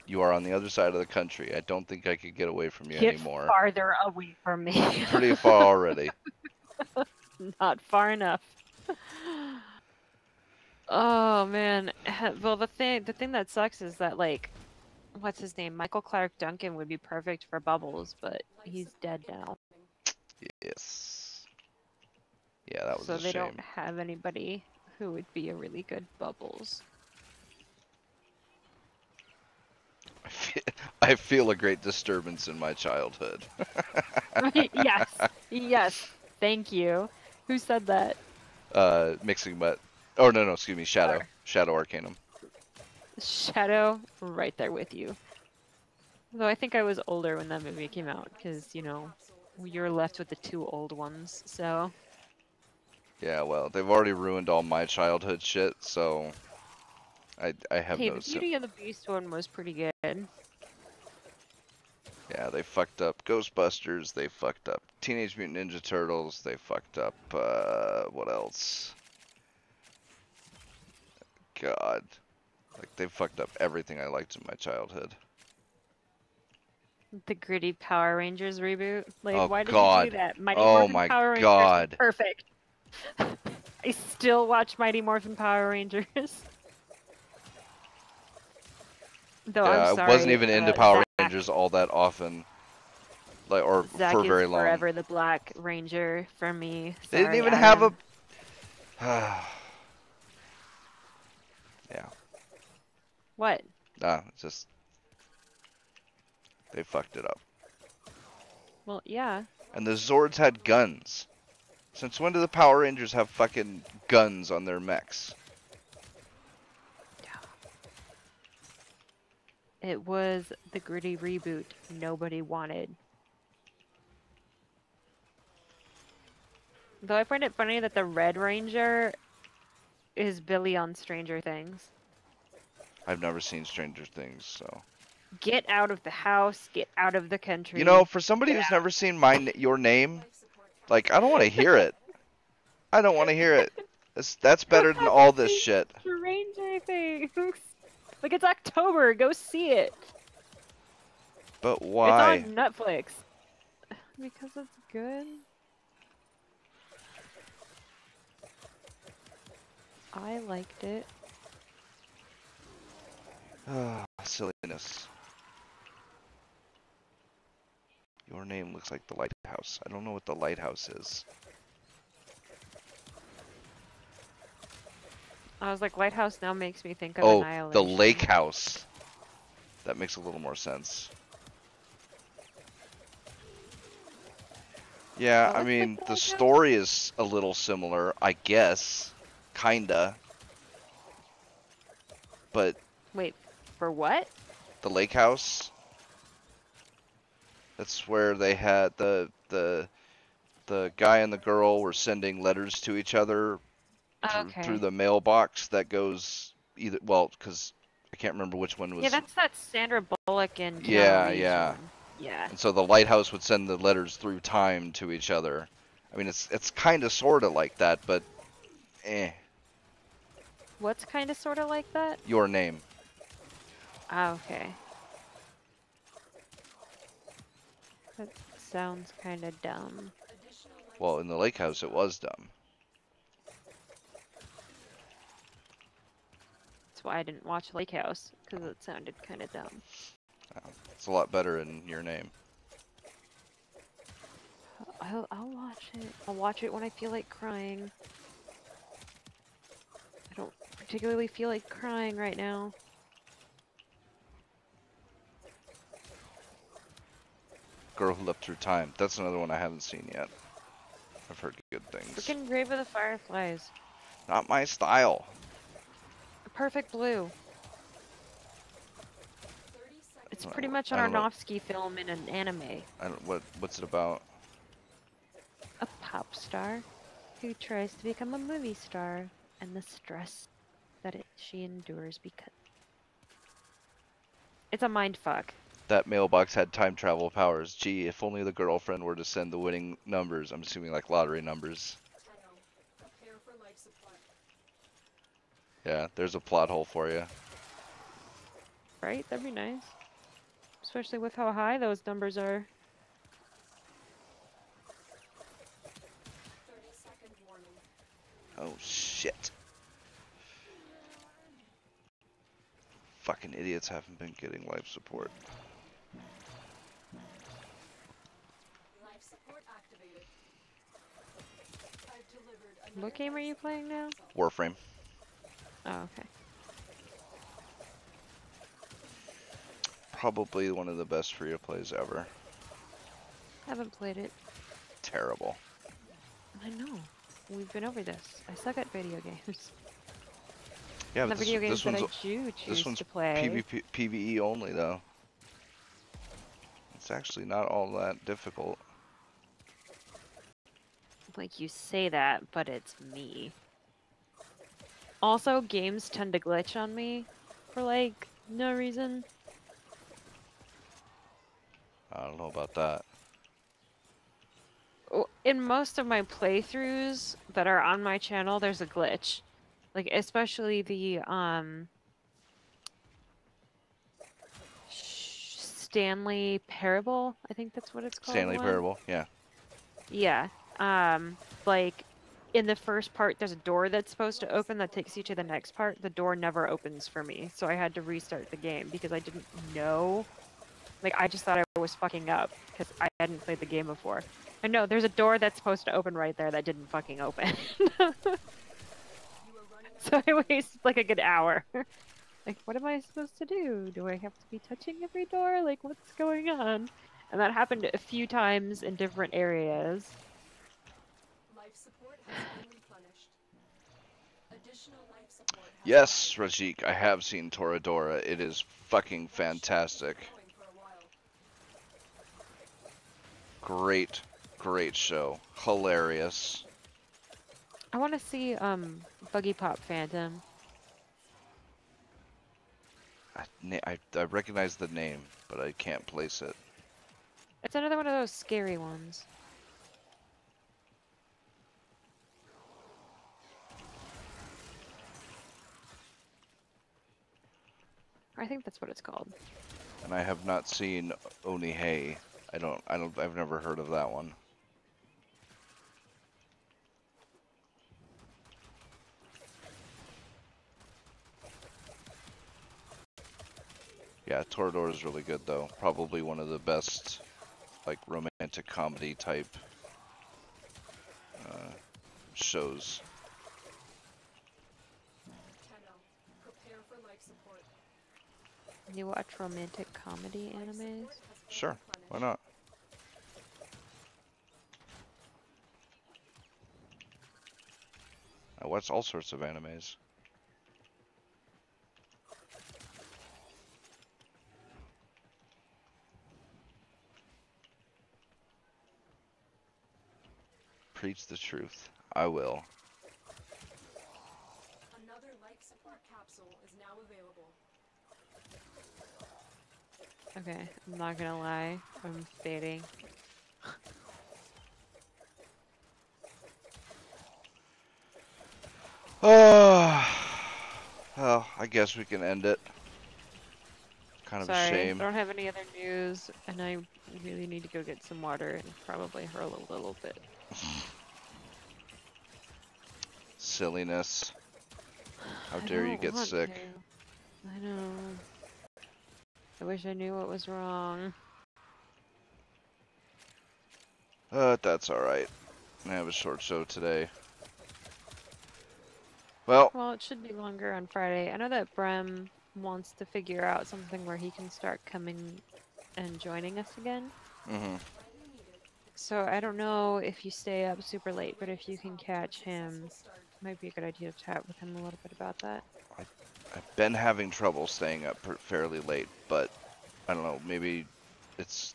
you are on the other side of the country. I don't think I could get away from you Get anymore. farther away from me. Pretty far already. Not far enough. Oh man. Well, the thing that sucks is that, like, what's his name? Michael Clark Duncan would be perfect for Bubbles, but he's dead now. Yes. Yeah, that was So a they shame. don't have anybody who would be a really good Bubbles. I feel a great disturbance in my childhood. Yes. Yes. Thank you. Who said that? Mixing but oh no, excuse me, Shadow. Sure. Shadow Arcanum. Shadow, right there with you. Though I think I was older when that movie came out, because, you know, you're left with the two old ones, so... Yeah, well, they've already ruined all my childhood shit, so I have Hey, no the Beauty and the Beast one was pretty good. Yeah, they fucked up Ghostbusters, they fucked up Teenage Mutant Ninja Turtles, they fucked up what else? God. Like they fucked up everything I liked in my childhood. The gritty Power Rangers reboot. Like, Oh, why did you God. do that? Mighty Oh Morphin my Power Rangers God. was perfect. I still watch Mighty Morphin Power Rangers. Though Yeah, I'm I sorry, wasn't even into Power Zack. Rangers all that often. Like, or Zack for is very long. forever the Black Ranger for me. They didn't Sorry, even have Adam. a. Yeah. What? Nah, it's just. They fucked it up. Well, yeah. And the Zords had guns. Since when do the Power Rangers have fucking guns on their mechs? It was the gritty reboot nobody wanted. Though I find it funny that the Red Ranger is Billy on Stranger Things. I've never seen Stranger Things, so. Get out of the house, get out of the country. You know, for somebody Get who's out. never seen your name, Life support like, I don't want to hear it. I don't want to hear it. That's better than all this shit. Stranger Things. Like, it's October. Go see it. But why? It's on Netflix. Because it's good. I liked it. Silliness. Your name looks like the lighthouse. I don't know what the lighthouse is. I was like, Lighthouse now makes me think of Oh, Annihilation. the lake house. That makes a little more sense. Yeah, Oh, I it's mean, like the the lighthouse. story is a little similar, I guess. Kinda. But Wait, for what? the lake house, that's where they had the guy and the girl were sending letters to each other through the mailbox that goes either, well, because I can't remember which one was. Yeah, that's that Sandra Bullock and Keanu Yeah, Reeves yeah. one. Yeah. And so the lighthouse would send the letters through time to each other. I mean, it's kind of sort of like that, but What's kind of sort of like that? Your name. Ah, okay. That sounds kind of dumb. Well, in the lake house, it was dumb. That's why I didn't watch Lake House, because it sounded kind of dumb. It's a lot better in Your Name. I'll watch it. I'll watch it when I feel like crying. I don't particularly feel like crying right now. Girl Who Leapt Through Time. That's another one I haven't seen yet. I've heard good things. Freaking Grave of the Fireflies. Not my style. Perfect Blue. It's pretty much an I don't know. Aronofsky film in an anime. I don't. What's it about? A pop star who tries to become a movie star and the stress that she endures because it's a mind fuck. That mailbox had time travel powers. Gee, if only the girlfriend were to send the winning numbers. I'm assuming like lottery numbers. prepare for life support. Yeah, there's a plot hole for you. Right? That'd be nice. Especially with how high those numbers are. 30-second warning. Oh shit. Fucking idiots haven't been getting life support. Life support activated. I've delivered What game are you playing now? Warframe. Oh, okay. Probably one of the best free-to-plays ever. Haven't played it. Terrible. I know. We've been over this. I suck at video games. Yeah, The but video games this that one's I do choose this one's to play. PvE only though. It's actually not all that difficult. Like you say that, but it's me. Also, games tend to glitch on me for like no reason. I don't know about that. In most of my playthroughs that are on my channel, there's a glitch. Like especially the Stanley Parable. I think that's what it's called. Stanley one. Parable, yeah. Yeah. Like in the first part, there's a door that's supposed to open that takes you to the next part. The door never opens for me, so I had to restart the game because I didn't know. Like, I just thought I was fucking up because I hadn't played the game before. And no, there's a door that's supposed to open right there that didn't fucking open. So I wasted like a good hour. Like, what am I supposed to do? Do I have to be touching every door? Like, what's going on? And that happened a few times in different areas. Life support has been replenished. Additional life support has Yes, arrived. Rajik, I have seen Toradora. It is fucking fantastic. Going for a while. Great, great show. Hilarious. I want to see Buggy Pop Phantom. I recognize the name, but I can't place it. It's another one of those scary ones. I think that's what it's called. And I have not seen Onihei. I've never heard of that one. Yeah, Toradora is really good though. Probably one of the best, like, romantic comedy type shows. Tenno, prepare for life support. You watch romantic comedy Life animes? support has been Sure, why replenished. not? I watch all sorts of animes. Preach the truth. I will. Another life support capsule is now available. Okay, I'm not gonna lie. I'm fading. Well, I guess we can end it. Kind of Sorry, a I shame. don't have any other news, and I really need to go get some water and probably hurl a little bit. Silliness. How I dare you don't get want sick? to. I know. I wish I knew what was wrong. That's alright. I have a short show today. Well, Well, it should be longer on Friday. I know that Brem wants to figure out something where he can start coming and joining us again. mhm. So I don't know if you stay up super late, but if you can catch him, might be a good idea to chat with him a little bit about that. I've been having trouble staying up fairly late, but I don't know, maybe it's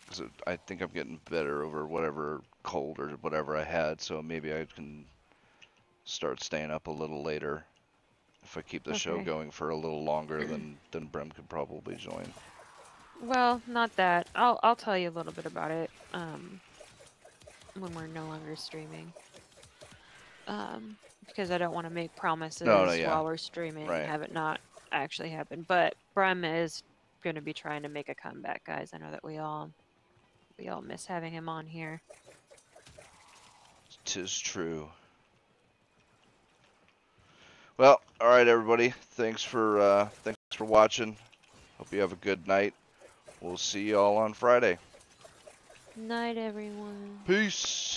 because I think I'm getting better over whatever cold or whatever I had, so maybe I can start staying up a little later if I keep the show Okay. going for a little longer than Brem could probably join. Well, not that. I'll tell you a little bit about it when we're no longer streaming. Because I don't want to make promises yeah. while we're streaming Right. and have it not actually happen. But Brem is going to be trying to make a comeback, guys. I know that we all miss having him on here. 'Tis true. Well, all right, everybody. Thanks for watching. Hope you have a good night. We'll see you all on Friday. Night, everyone. Peace.